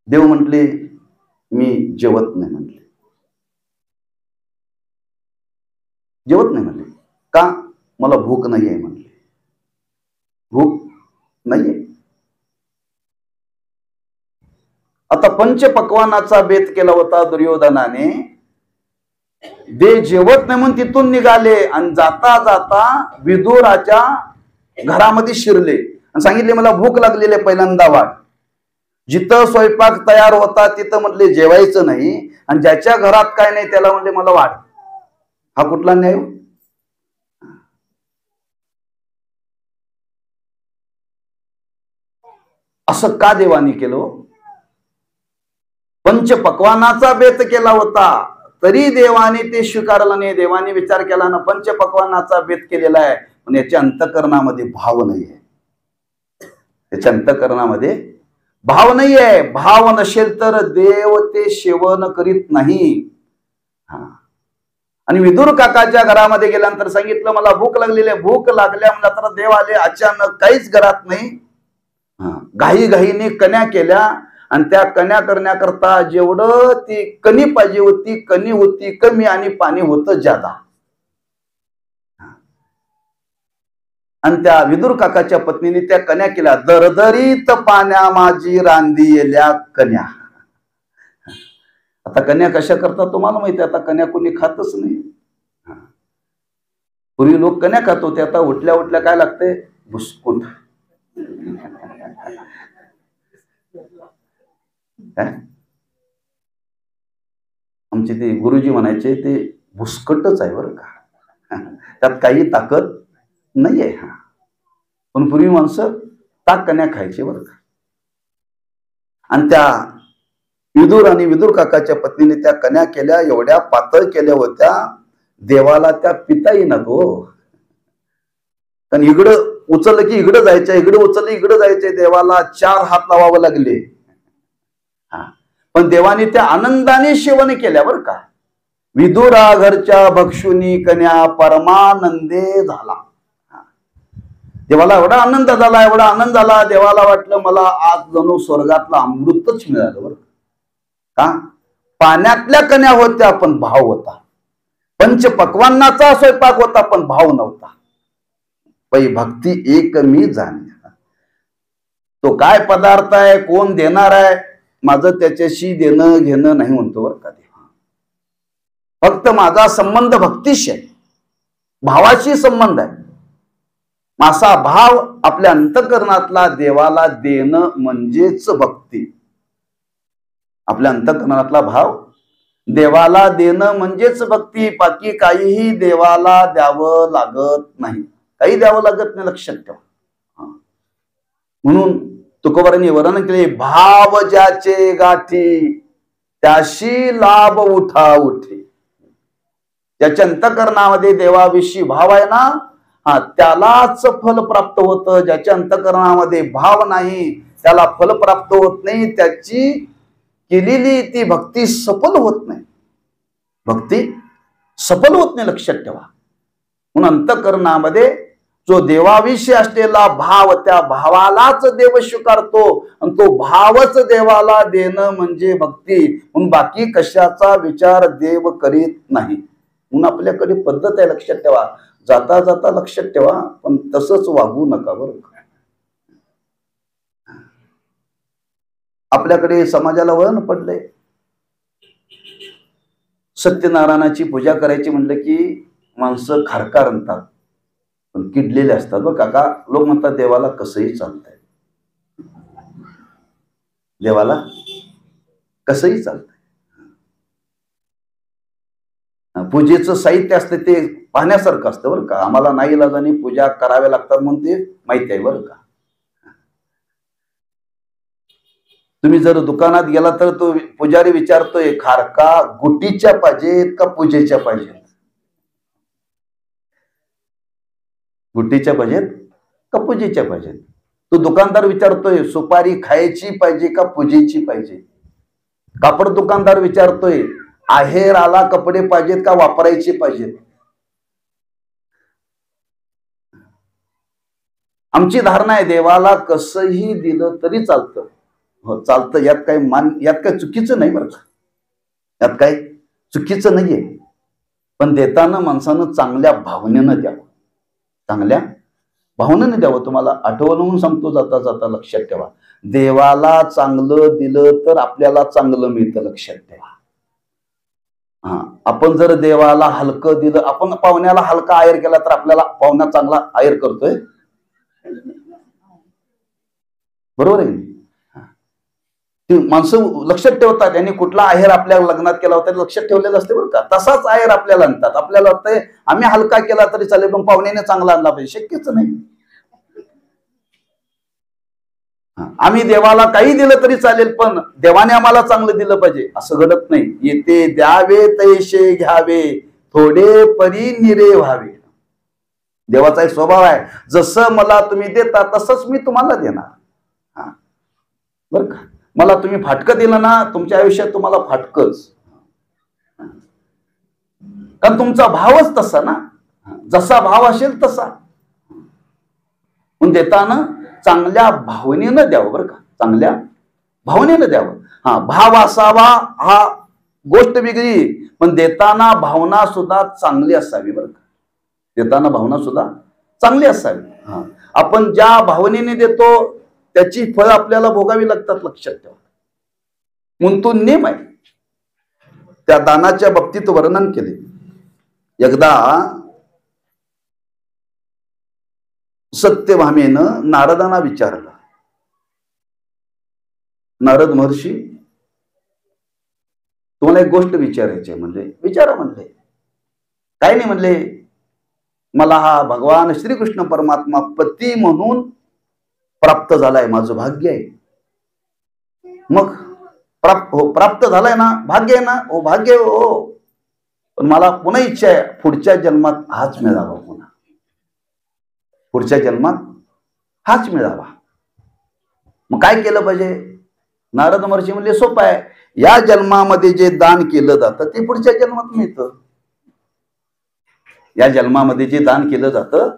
[SPEAKER 2] देव म्हटले मी जेवत नाही म्हणले. जेवत नाही म्हणले का? मला भूक नाही आहे म्हणले. भूक नाहीये. आता पंचपक्वानाचा बेत केला होता दुर्योधनाने. दे जेवत नाही म्हणून तिथून निघाले आणि जाता जाता विदुराच्या घरामध्ये शिरले आणि सांगितले मला भूक लागलेली आहे, पहिल्यांदा वाढ. जिथं स्वयंपाक तयार होता तिथं म्हटले जेवायचं नाही आणि ज्याच्या घरात काय नाही त्याला म्हणले मला वाढ. हा कुठला न्याय? असं का देवाने केलं? पंचपक्वानाचा बेत केला होता तरी देवाने ते स्वीकारलं नाही. देवाने विचार केला ना पंचपक्वानाचा बेत केलेला आहे पण याच्या अंतःकरणामध्ये भाव नाही आहे. त्याच्या अंतःकरणामध्ये भाव नाही आहे. भाव नसेल तर देव ते सेवन करीत नाही. आणि विदुर काकाच्या घरामध्ये गेल्यानंतर सांगितलं मला भूक लागलेली आहे. भूक लागल्या म्हणलं तर देव आले अचानक, काहीच घरात नाही. घाई घाईने कन्या केल्या आणि त्या कन्या करण्याकरता जेवढं ती कणी पाहिजे होती कणी होती कमी आणि पाणी होतं जादा. आणि त्या विदुर काकाच्या पत्नीने त्या कन्या केल्या. दरदरीत पाण्या माझी रांधिलेल्या कन्या. आता कन्या कशा करतात तुम्हाला माहिती आहे. आता कन्या कोणी खातच नाही. पूर्वी लोक कन्या खात होते. आता उठल्या उठल्या काय लागते? बिस्कुट. आमचे ते गुरुजी म्हणायचे ते भुसकटच आहे बरं का, त्यात काही ताकद नाहीये. पण पूर्वी माणसं ताक कन्या खायचे बरं का. आणि त्या विदुर आणि विदुर काकाच्या पत्नीने त्या कन्या केल्या, एवढ्या पातळ केल्या होत्या देवाला त्या पिता येईनात हो. कारण इकडं उचललं की इकडं जायचं, इकडे उचललं इकडं जायचंय. देवाला 4 हात लावावं लागले. पण देवाने त्या आनंदाने सेवन केल्या बरं का. विदुरा घरच्या भक्षुनी कन्या परमानंदे झाला. देवाला एवढा आनंद झाला, एवढा आनंद झाला. देवाला वाटलं मला आज जणू स्वर्गातला अमृतच मिळालं बरं का. पाण्यातल्या कन्या होत्या पण भाव होता. पंचपक्वान्नाचा स्वयंपाक होता पण भाव नव्हता. पै भक्ती एक मी जाणे. तो काय पदार्थ आहे, कोण देणार आहे, माझं त्याच्याशी देणं घेणं नाही म्हणतो बरं का. फक्त माझा संबंध भक्तीशी आहे, भावाशी संबंध आहे. माझा भाव आपल्या अंतःकरणातला देवाला देणं म्हणजेच भक्ती. आपल्या अंतःकरणातला भाव देवाला देणं म्हणजेच भक्ती. बाकी काहीही देवाला द्यावं लागत नाही. काही द्यावं लागत नाही, लक्षात ठेवा. म्हणून तुकोबारांनी वर्णन केले, भाव ज्याचे गाठी त्याशी लाभ उठा उठी. ज्याच्या अंतःकरणामध्ये देवाविषयी भाव आहे ना, त्यालाच फल प्राप्त होतं. ज्याच्या अंतःकरणामध्ये भाव नाही त्याला फल प्राप्त होत नाही. त्याची केलेली ती भक्ती सफल होत नाही. भक्ती सफल होत नाही, लक्षात ठेवा. म्हणून अंतःकरणामध्ये जो देवाविषयी असलेला भाव, त्या भावालाच देव स्वीकारतो आणि तो भावच देवाला देणं म्हणजे भक्ती. म्हणून बाकी कशाचा विचार देव करीत नाही. म्हणून आपल्याकडे पद्धत आहे, लक्षात ठेवा. जाता जाता लक्षात ठेवा, पण तसंच वागू नका बरं. आपल्याकडे समाजाला वळण पडलंय. सत्यनारायणाची पूजा करायची म्हणलं की माणसं खारकार आणतात पण किडलेले असतात बरं काका. लोक म्हणतात देवाला कसंही चालतंय, देवाला कसंही चालतंय. पूजेचं साहित्य असतं ते पाहण्यासारखं असतं बरं का. आम्हाला नाही इलाजाने पूजा कराव्या लागतात म्हणून ते माहिती आहे बरं का. तुम्ही जर दुकानात गेला तर तो पुजारी विचारतोय खारका गुटीच्या पाहिजेत का पूजेच्या पाहिजेत. गुटीच्या पाहिजेत का पूजेच्या पाहिजेत. तो दुकानदार विचारतोय सुपारी खायची पाहिजे का पूजेची पाहिजे. कापड दुकानदार विचारतोय आहेराला कपडे पाहिजेत का वापरायचे पाहिजेत? आमची धारणा आहे देवाला कसंही दिलं तरी चालतं. हो चालतं, यात काही चुकीचं नाही बरं का, यात काही चुकीचं नाहीये. पण देताना माणसानं चांगल्या भावनेनं द्यावं, चांगल्या भावनेनं द्यावं. तुम्हाला आठवण म्हणून सांगतो, जाता जाता लक्षात ठेवा, देवाला चांगलं दिलं तर आपल्याला चांगलं मिळतं, लक्षात ठेवा. आपण जर देवाला हलकं दिलं, आपण पाहुण्याला हलका आयर केला तर आपल्याला पाहुणा चांगला आयर करतोय, बरोबर आहे. ती माणसं लक्षात ठेवतात, त्यांनी कुठला आहेर आपल्या लग्नात केला होता लक्षात ठेवलेलं असते बरं का. तसाच आहेर आपल्याला आणतात. आपल्याला वाटतंय आम्ही हलका केला तरी चालेल पण पाहुण्याने चांगला आणला पाहिजे, शक्यच नाही. आम्ही देवाला काही दिलं तरी चालेल पण देवाने आम्हाला चांगलं दिलं पाहिजे असं घडत नाही. येते द्यावे तैसे घ्यावे, थोडे परी निरे व्हावे. देवाचा एक स्वभाव आहे, जसं मला तुम्ही देता तसंच मी तुम्हाला देणार. बरं का, मला तुम्ही फाटकं दिलं ना, तुमच्या आयुष्यात तुम्हाला फाटकच, कारण तुमचा भावच तसा ना, जसा भाव असेल तसा. देताना चांगल्या भावनेनं द्यावं बरं का, चांगल्या भावनेनं द्यावं. भाव असावा हा गोष्ट वेगळी, पण देताना भावना सुद्धा चांगली असावी बरं का, देताना भावना सुद्धा चांगली असावी. आपण ज्या भावनेने देतो त्याची फळं आपल्याला भोगावी लागतात, लक्षात ठेवा. म्हणून तो नेम आहे. त्या दानाच्या बाबतीत वर्णन केले. एकदा सत्यभामेनं नारदांना विचारलं, नारद महर्षी तुम्हाला एक गोष्ट विचारायची आहे. म्हणले विचारा. म्हणले काय नाही. म्हणले मला हा भगवान श्रीकृष्ण परमात्मा पती म्हणून प्राप्त झालाय, माझं भाग्य आहे. मग प्राप्त झालाय ना, भाग्य आहे ना? हो भाग्य हो, पण मला पुन्हा इच्छा आहे पुढच्या जन्मात हाच मिळावा, पुढच्या जन्मात हाच मिळावा. मग काय केलं पाहिजे? नारद महर्षी म्हणले सोपं आहे, या जन्मामध्ये जे दान केलं जातं ते पुढच्या जन्मात मिळतं. या जन्मामध्ये जे दान केलं जातं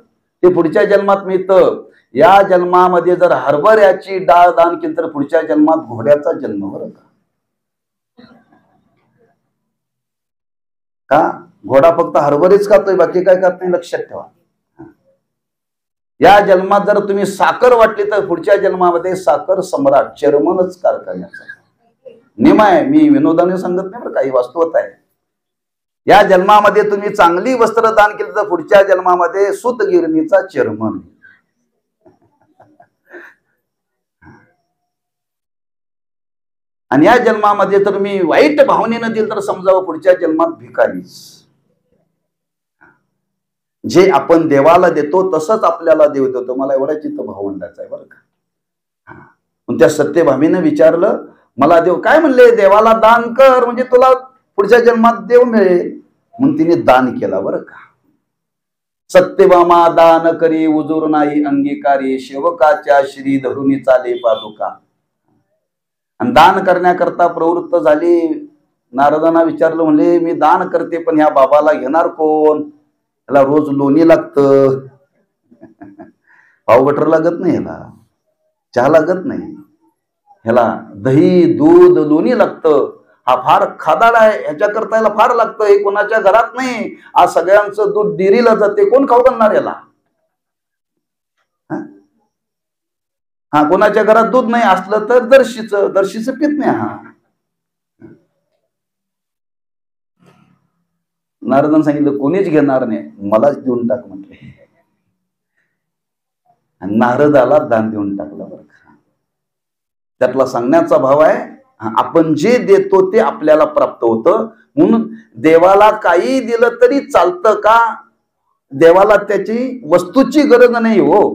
[SPEAKER 2] ते पुढच्या जन्मात मिळतं. या जन्मामध्ये जर हरभऱ्याची डाळ दान केली तर पुढच्या जन्मात घोड्याचा जन्म, बरं का, घोडा फक्त हरभरेच खातोय, बाकी काय खात नाही, लक्षात ठेवा. या जन्मात जर तुम्ही साखर वाटली तर पुढच्या जन्मामध्ये साखर सम्राट, चेअरमनच कारखान्याचा नियम आहे. मी विनोदाने सांगत नाही बरं, काही वास्तवत आहे. या जन्मामध्ये तुम्ही चांगली वस्त्र दान केलं तर पुढच्या जन्मामध्ये सूतगिरणीचा चेअरमन. आणि या जन्मामध्ये तर मी वाईट भावनेनं दिलं तर समजावं पुढच्या जन्मात भिकारीच. जे आपण देवाला देतो तसंच आपल्याला देव देतो. मला एवढा चित्त भावंडाचा आहे बरं का. मग त्या सत्यभामीनं विचारलं, मला देव काय म्हणले, देवाला दान कर म्हणजे तुला पुढच्या जन्मात देव मिळेल. म्हणून तिने दान केला बरं का. सत्यभामा दान करी उजूर नाही अंगीकारी, सेवकाच्या श्री धरुनी चाले पादुका. आणि दान करण्याकरता प्रवृत्त झाली. नारदांना विचारलं, म्हणले मी दान करते पण ह्या बाबाला घेणार कोण? ह्याला रोज लोणी लागतं, पाव बटर लागत नाही, ह्याला चहा लागत नाही, ह्याला दही दूध लोणी लागतं. हा फार खादाड आहे, ह्याच्याकरता याला फार लागतं. हे कोणाच्या घरात नाही, आज सगळ्यांचं दूध डेअरीला जाते, कोण खाऊ घालणार याला? कोणाच्या घरात दूध नाही असलं तर दर्शीचं पित नाही. नारदांनी सांगितलं कोणीच घेणार नाही, मलाच देऊन टाक म्हटले. नारदाला दान देऊन टाकलं बरं का. त्यातला सांगण्याचा भाव आहे, आपण जे देतो ते आपल्याला प्राप्त होतं. म्हणून देवाला काही दिलं तरी चालतं का? देवाला त्याची वस्तूची गरज नाही हो.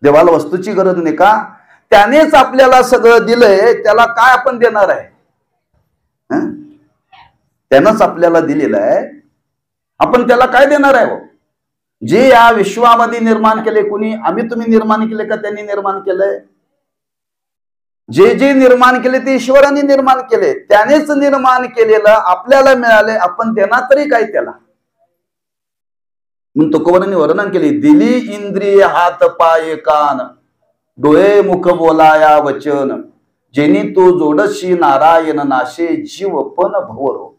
[SPEAKER 2] देवाला वस्तूची गरज नाही का? त्यानेच आपल्याला सगळं दिलंय, त्याला काय आपण देणार आहे? त्यानंच आपल्याला दिलेलं आहे, आपण त्याला काय देणार आहे? जे या विश्वामध्ये निर्माण केले, कुणी आम्ही तुम्ही निर्माण केले का त्यांनी निर्माण केलंय? जे जे निर्माण केले ते ईश्वराने निर्माण केले, त्यानेच निर्माण केलेलं आपल्याला मिळाले, आपण देणार तरी काय त्याला. म्हणून तुकोबांनी वर्णन केले, दिली इंद्रिय हात पाय कान, डोळे मुख बोलाया वचन, जेनी तो जोडशी नारायण नाशे जीव पण भवरोग.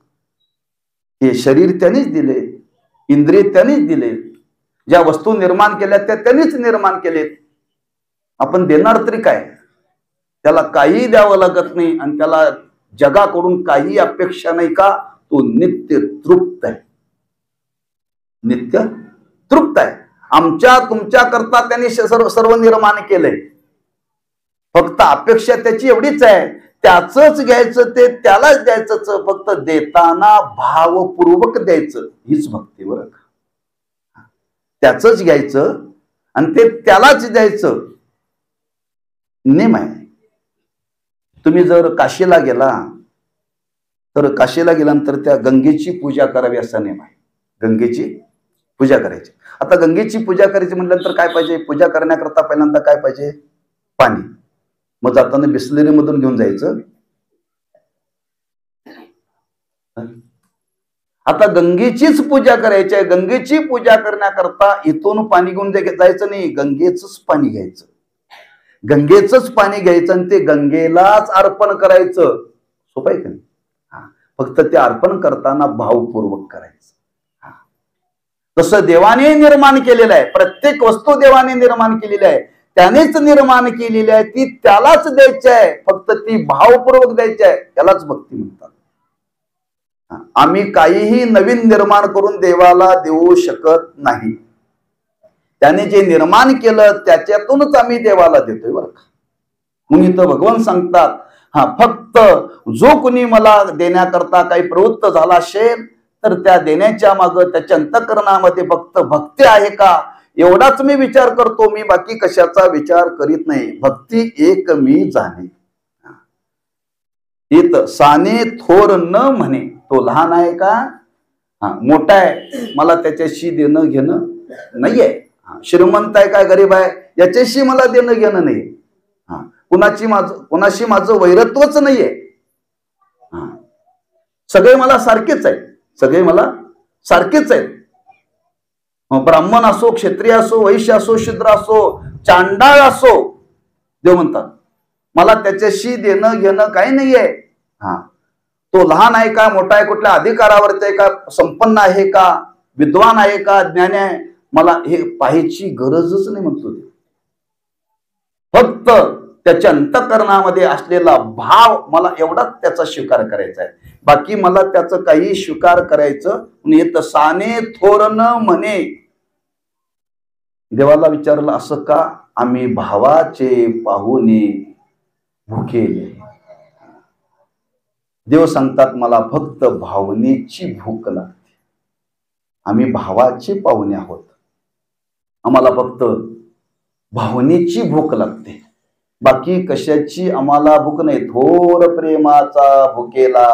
[SPEAKER 2] हे शरीर त्यांनीच दिले, इंद्रिय त्यांनीच दिले, ज्या वस्तू निर्माण केल्या त्या त्यांनीच निर्माण केलेत. आपण देणार तरी काय, त्याला काही द्यावं लागत नाही आणि त्याला जगाकडून काही अपेक्षा नाही का. तो नित्य तृप्त आहे, नित्य तृप्त आहे. आमच्या तुमच्या करता त्यांनी सर्व निर्माण केलंय, फक्त अपेक्षा त्याची एवढीच आहे, त्याच घ्यायचं, ते त्यालाच द्यायचं, फक्त देताना भावपूर्वक द्यायचं, हीच भक्ती बरं का. त्याच घ्यायचं आणि ते त्यालाच द्यायचं, नेम आहे. तुम्ही जर काशीला गेला तर काशीला गेल्यानंतर त्या गंगेची पूजा करावी असा नेम आहे. गंगेची पूजा करायची. आता गंगेची पूजा करायची म्हटल्यानंतर काय पाहिजे, पूजा करण्याकरता पहिल्यांदा काय पाहिजे, पाणी. मग जाताना बिस्लरी मधून घेऊन जायचं. आता गंगेचीच पूजा करायची आहे, गंगेची पूजा करण्याकरता इथून पाणी घेऊन जायचं नाही, गंगेचंच पाणी घ्यायचं, गंगेचंच पाणी घ्यायचं आणि ते गंगेलाच अर्पण करायचं. सोपं आहे का नाही. फक्त ते अर्पण करताना भावपूर्वक करायचं. तसं देवाने निर्माण केलेलं आहे, प्रत्येक वस्तू देवाने निर्माण केलेली आहे, त्यानेच निर्माण केलेली आहे, ती त्यालाच द्यायची आहे, फक्त ती भावपूर्वक द्यायची आहे, त्यालाच भक्ती म्हणतात. आम्ही काहीही नवीन निर्माण करून देवाला देऊ शकत नाही. त्याने जे निर्माण केलं त्याच्यातूनच आम्ही देवाला देतोय बरं का. म्हणून इथं भगवान सांगतात, फक्त जो कोणी मला देण्याकरता काही प्रवृत्त झाला असेल तर त्या देण्याच्या माग त्याच्या अंतःकरणामध्ये फक्त भक्ती आहे का, एवढाच मी विचार करतो, मी बाकी कशाचा विचार करीत नाही. भक्ती एक मी जाणे. इथं साने थोर न म्हणे, तो लहान आहे का मोठा आहे, मला त्याच्याशी देणं घेणं नाहीये. श्रीमंत आहे काय गरीब आहे, याच्याशी मला देणं घेणं नाही. कुणाशी माझं वैरत्वच नाहीये. सगळे मला सारखेच आहेत, सगळे मला सारखेच आहेत. ब्राह्मण असो, क्षत्रिय असो, वैश्य असो, शूद्र असो, चांडाळ असो, देव म्हणतात मला त्याच्याशी देणं घेणं काही नाहीये. तो लहान आहे का मोठा आहे, कुठल्या अधिकारावरती आहे का, संपन्न आहे का, विद्वान आहे का, ज्ञानी आहे, मला हे पाहायची गरजच नाही म्हणतो. फक्त त्याच्या अंतःकरणामध्ये असलेला भाव मला एवढाच त्याचा स्वीकार करायचा आहे, बाकी मला त्याचं काही स्वीकार करायचं नाही. साने थोर न म्हणे. देवाला विचारलं असं का, आम्ही भावाचे पाहुणे भुकेले. देव सांगतात मला फक्त भावनेची भूक लागते. आम्ही भावाचे पाहुणे आहोत, आम्हाला फक्त भावनेची भूक लागते, बाकी कशाची आम्हाला भूक नाही. थोर प्रेमाचा भुकेला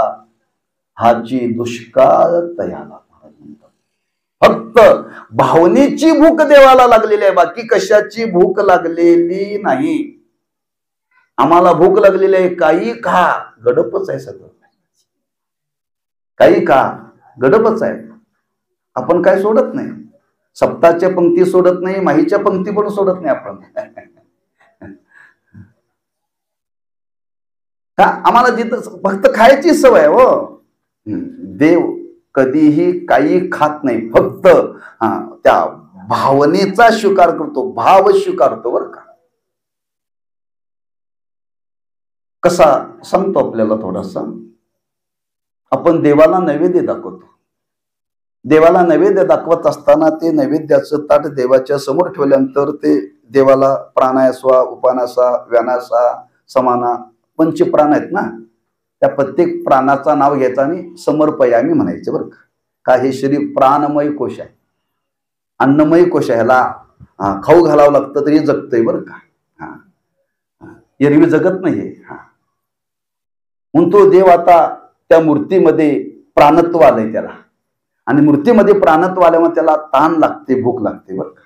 [SPEAKER 2] हाची दुष्काळ तयाला. फक्त भावनेची भूक देवाला लागलेली आहे, बाकी कशाची भूक लागलेली नाही. आम्हाला भूक लागलेली आहे, काही खा, गडपच आहे सगळं, काही खा गडपच आहे. आपण काय सोडत नाही, सप्ताच्या पंक्ती सोडत नाही, माहीच्या पंक्ती पण सोडत नाही आपण. आम्हाला जिथं फक्त खायची सवय हो. देव कधीही काही खात नाही, फक्त त्या भावनेचा स्वीकार करतो, भाव स्वीकारतो बरं का. कसा सांगतो आपल्याला थोडासा. आपण देवाला नैवेद्य दाखवतो, देवाला नैवेद्य दाखवत असताना ते नैवेद्याचं ताट देवाच्या समोर ठेवल्यानंतर ते देवाला प्राणायासा, उपानासा, व्यानासा, समाना पंचप्राण आहेत ना, त्या प्रत्येक प्राणाचा नाव घ्यायचं आणि समर्पयामी म्हणायचं बरं का. हे शरीर प्राणमय कोश आहे, अन्नमय कोश आहे, ह्याला खाऊ घालावं लागतं तरी जगतंय बरं का. एरवी जगत नाहीये. म्हणून तो देव आता त्या मूर्तीमध्ये प्राणत्व आलंय त्याला, आणि मूर्तीमध्ये प्राणत्व आल्यामुळे त्याला ताण लागते, भूक लागते बरं का.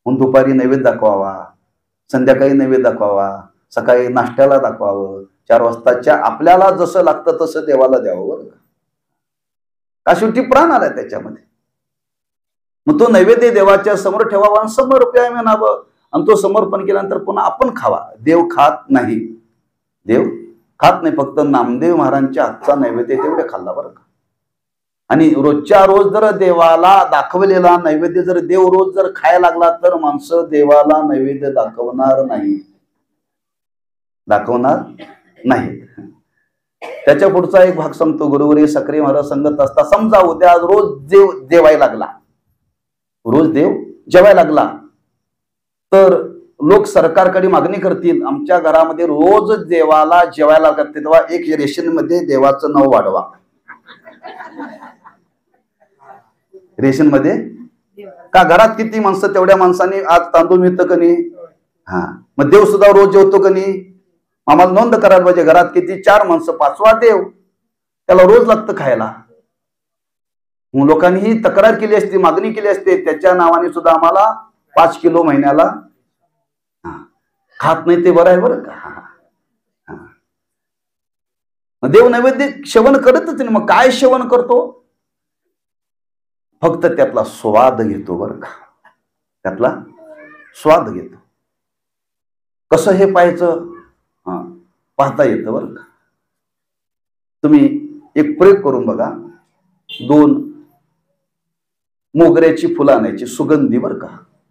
[SPEAKER 2] म्हणून दुपारी नैवेद्य दाखवावा, संध्याकाळी नैवेद्य दाखवावा, सकाळी नाश्त्याला दाखवावं, 4 वाजताच्या आपल्याला जसं लागतं तसं देवाला द्यावं बरं का शेवटी प्राण आलाय त्याच्यामध्ये. मग तो नैवेद्य देवाच्या समोर ठेवावा आणि समर्पयामी म्हणावं आणि तो समर्पण केल्यानंतर पुन्हा आपण खावा. देव खात नाही, देव खात नाही. फक्त नामदेव महाराजांच्या हातचा नैवेद्य तेवढे खाल्ला बरं का. आणि रोजच्या रोज जर देवाला दाखवलेला नैवेद्य जर देव रोज जर खायला लागला तर माणसं देवाला नैवेद्य दाखवणार नाही, दाखवणार नाही. त्याच्या पुढचा एक भाग सांगतो. गुरुवरी सक्रिय महाराज सांगत असता, समजा उद्या रोज देव जेवायला लागला, रोज देव जेवायला लागला तर लोक सरकारकडे मागणी करतील, आमच्या घरामध्ये रोज देवाला जेवायला करते तेव्हा एक रेशन मध्ये देवाचं नाव वाढवा. रेशन मध्ये का घरात किती माणसं तेवढ्या माणसांनी आज तांदूळ मिळतं का नाही. हा, मग देव सुद्धा रोज जेवतो का नाही. आम्हाला नोंद करायला पाहिजे घरात किती 4 माणसं, 5वा देव, त्याला रोज लागतं खायला. लोकांनी ही तक्रार केली असती, मागणी केली असते, त्याच्या नावाने सुद्धा आम्हाला 5 किलो महिन्याला खात नाही ते बरं आहे बरं का. देव नैवेद्य सेवन करतच नाही. मग काय सेवन करतो, फक्त त्यातला स्वाद घेतो बरं का, त्यातला स्वाद घेतो. कसं हे पाहायचं, पाहता येतं बरं का. तुम्ही एक प्रयोग करून बघा. 2 मोगऱ्याची फुलं आणायची, सुगंधी बरं का,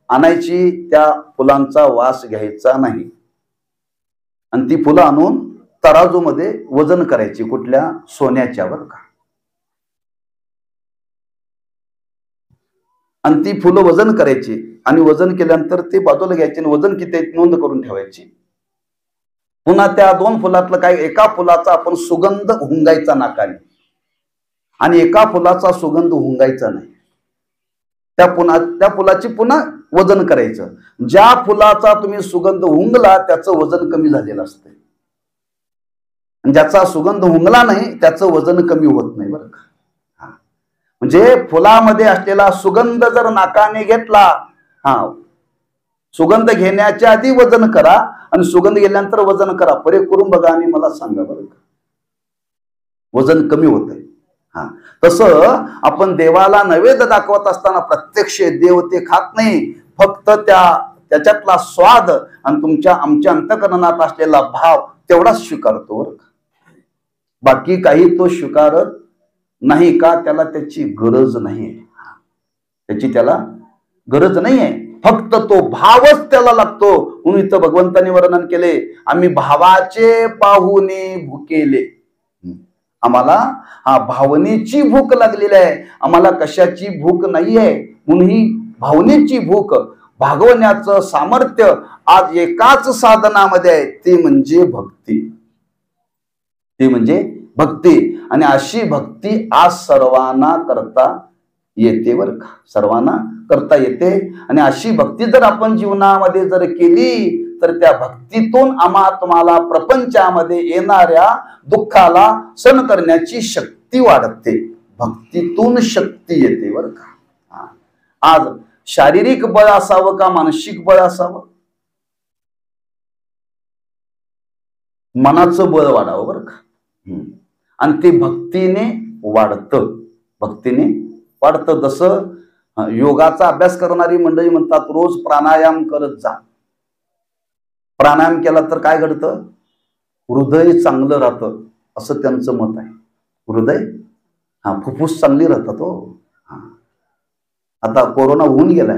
[SPEAKER 2] आणायची, त्या फुलांचा वास घ्यायचा नाही आणि ती फुलं आणून तराजू मध्ये वजन करायची, कुठल्या, सोन्याच्या बरं का. आणि ती फुलं वजन करायची आणि वजन केल्यानंतर ते बाजूला घ्यायचे आणि वजन किती नोंद करून ठेवायची. पुन्हा त्या 2 फुलातलं काय, एका फुलाचा आपण सुगंध हुंगायचा नाकाने आणि एका फुलाचा सुगंध हुंगायचा नाही. त्या फुलाची पुन्हा वजन करायचं. ज्या फुलाचा तुम्ही सुगंध हुंगला त्याचं वजन कमी झालेलं असतं, ज्याचा सुगंध हुंगला नाही त्याचं वजन कमी होत नाही बरं का. म्हणजे फुलामध्ये असलेला सुगंध जर नाकाने घेतला, सुगंध घेण्याच्या आधी वजन करा आणि सुगंध गेल्यानंतर वजन करा. प्रयोग करून बघा आणि मला सांगा बरं का, वजन कमी होत आहे. तसं आपण देवाला नैवेद्य दाखवत असताना प्रत्यक्ष देव ते खात नाही, फक्त त्याच्यातला स्वाद आणि आमच्या अंतःकरणात असलेला भाव तेवढाच स्वीकारतो बरं का. बाकी काही तो स्वीकारत नाही का, त्याला त्याची गरज नाही, त्याची त्याला गरज नाही आहे. फक्त तो भावच त्याला लागतो. म्हणून इथं भगवंतांनी वर्णन केले, आम्ही भावाचे पाहुणे भुकेले. आम्हाला भावनेची भूक लागलेली आहे, आम्हाला कशाची भूक नाही आहे. म्हणून ही भावनेची भूक भागवण्याचं सामर्थ्य आज एकाच साधनामध्ये आहे, ते म्हणजे भक्ती, ते म्हणजे भक्ती. आणि अशी भक्ती आज सर्वांना करता येते बरं का, सर्वांना करता येते. आणि अशी भक्ती जर आपण जीवनामध्ये जर केली तर त्या भक्तीतून तुम्हाला प्रपंचामध्ये येणाऱ्या दुःखाला सहन करण्याची शक्ती वाढते. भक्तीतून शक्ती येते बरं का. आज शारीरिक बळ असावं का मानसिक बळ असावं, मनाचं बळ वाढावं बरं का. आणि ते भक्तीने वाढतं, भक्तीने वाढतं. जसं योगाचा अभ्यास करणारी मंडळी म्हणतात रोज प्राणायाम करत जा. प्राणायाम केला तर काय घडतं, हृदय चांगलं राहतं असं त्यांचं मत आहे. हृदय फुफ्फुस चांगली राहतात हो. आता कोरोना होऊन गेलाय.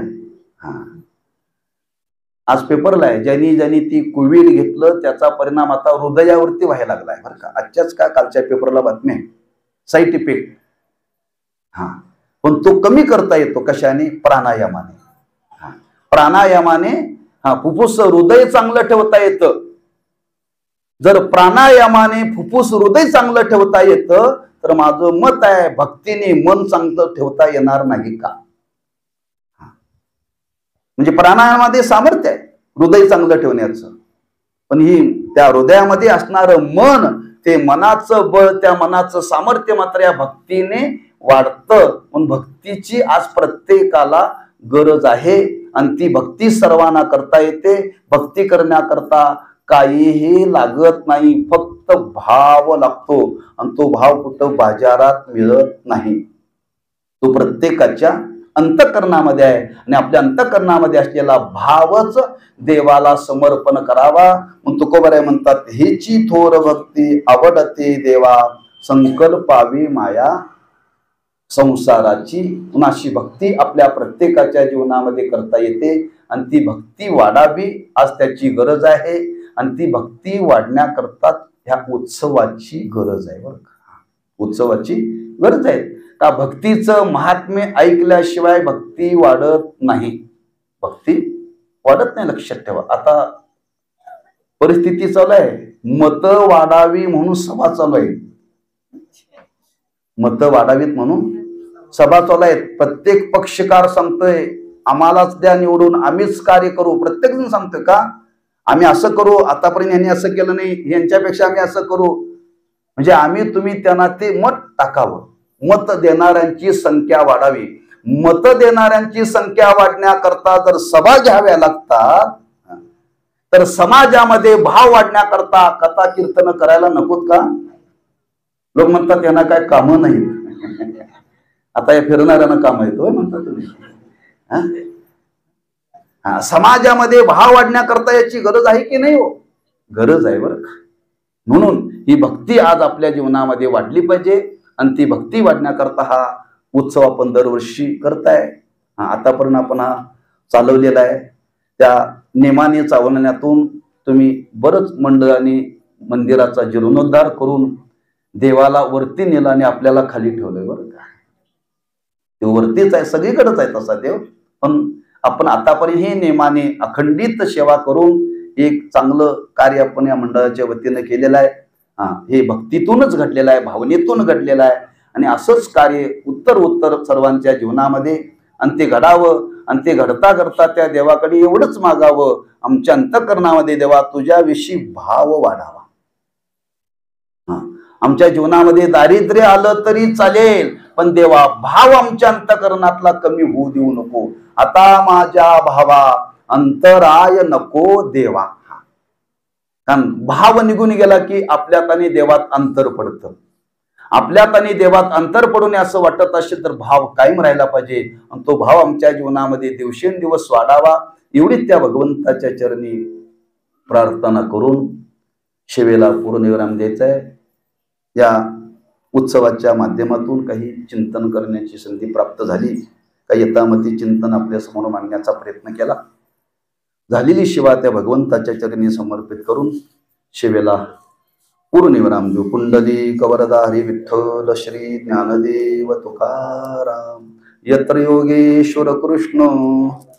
[SPEAKER 2] आज पेपरला आहे, ज्यांनी ती कोविड घेतलं त्याचा परिणाम आता हृदयावरती व्हायला लागलाय बरं का. आजच्याच का कालच्या पेपरला बातमी आहे, साईड इफेक्ट. पण तो कमी करता येतो कशाने, प्राणायामाने. प्राणायामाने फुफ्फुस हृदय चांगलं ठेवता येतं. जर प्राणायामाने फुफ्फुस हृदय चांगलं ठेवता येतं तर माझं मत आहे भक्तीने मन चांगलं ठेवता येणार नाही का. म्हणजे प्राणायामामध्ये सामर्थ्य आहे हृदय चांगलं ठेवण्याचं, पण ही त्या हृदयामध्ये असणारं मन, ते मनाचं बळ, त्या मनाचं सामर्थ्य मात्र या भक्तीने वाढतं. म्हणून भक्तीची आज प्रत्येकाला गरज आहे आणि ती भक्ती सर्वांना करता येते. भक्ती करण्याकरता काहीही लागत नाही, फक्त भाव लागतो. आणि तो भाव कुठं बाजारात मिळत नाही, तो प्रत्येकाच्या अंतःकरणामध्ये आहे. आणि आपल्या अंतःकरणामध्ये असलेला भावच देवाला समर्पण करावा. मग तुकोबाराय म्हणतात, हेची थोर भक्ती आवडते देवा, संकल्पावी माया संसाराची. अशी भक्ती आपल्या प्रत्येकाच्या जीवनामध्ये करता येते. आणि ती भक्ती वाढावी आज त्याची गरज आहे. आणि ती भक्ती वाढण्याकरता ह्या उत्सवाची गरज आहे. बरं का, उत्सवाची गरज आहे. का भक्तीचं महात्म्य ऐकल्याशिवाय भक्ती वाढत नाही, भक्ती वाढत नाही, लक्षात ठेवा. आता परिस्थिती चालू आहे, मत वाढावी म्हणून सभा चालू आहे, मत वाढावीत म्हणून सभा चालू आहेत. प्रत्येक पक्षकार सांगतोय आम्हालाच द्या निवडून, आम्हीच कार्य करू. प्रत्येक जण सांगतोय का आम्ही असं करू, आतापर्यंत यांनी असं केलं नाही, यांच्यापेक्षा आम्ही असं करू. म्हणजे आम्ही तुम्ही त्यांना ते मत टाकावं, मत देणाऱ्यांची संख्या वाढावी. मत देणाऱ्यांची संख्या वाढण्याकरता जर सभा घ्याव्या लागतात, तर समाजामध्ये भाव वाढण्याकरता कथा कीर्तन करायला नकोत का? लोक म्हणतात यांना काय कामं नाहीत, आता या फिरणाऱ्यांना काम आहेत होय म्हणतात तुम्ही. समाजामध्ये भाव वाढण्याकरता याची गरज आहे की नाही हो? गरज आहे बरं. म्हणून ही भक्ती आज आपल्या जीवनामध्ये वाढली पाहिजे. आणि ती भक्ती वाढण्याकरता हा उत्सव आपण दरवर्षी करताय. आतापर्यंत आपण हा चालवलेला आहे. त्या नेमाने चालवण्यातून तुम्ही बरंच मंडळांनी मंदिराचा जीर्णोद्धार करून देवाला वरती नेला आणि आपल्याला खाली ठेवलंय बरं का. ते वरतीच आहे, सगळीकडेच आहे तसा देव. पण आपण आतापर्यंत हे नेमाने अखंडित सेवा करून एक चांगलं कार्य आपण या मंडळाच्या वतीनं केलेलं आहे. हे भक्तीतूनच घडलेलं आहे, भावनेतून घडलेलं आहे. आणि असंच कार्य उत्तर सर्वांच्या जीवनामध्ये आणि ते घडावं. आणि ते घडता घडता त्या देवाकडे एवढंच मागावं, आमच्या अंतःकरणामध्ये देवा तुझ्याविषयी भाव वाढावा. आमच्या जीवनामध्ये दारिद्र्य आलं तरी चालेल, पण देवा भाव आमच्या अंतःकरणातला कमी होऊ देऊ नको. आता माझ्या भावा अंतराय नको देवा. कारण भाव निघून गेला की आपल्यात आणि देवात अंतर पडतं. आपल्यात आणि देवात अंतर पडून असं वाटत असेल तर भाव कायम राहिला पाहिजे. आणि तो भाव आमच्या जीवनामध्ये दिवसेंदिवस वाढावा, एवढी त्या भगवंताच्या चरणी प्रार्थना करून सेवेला पूर्णविराम द्यायचा आहे. या उत्सवाच्या माध्यमातून काही चिंतन करण्याची संधी प्राप्त झाली. काही यथामती चिंतन आपल्या समोर मांडण्याचा प्रयत्न केला. झालेली सेवा त्या भगवंताच्या चरणी समर्पित करून सेवेला पूर्णविराम देऊ. पुंडलिक वरदा हरी विठ्ठल श्री ज्ञानदेव तुकाराम. यत्र योगेश्वर कृष्ण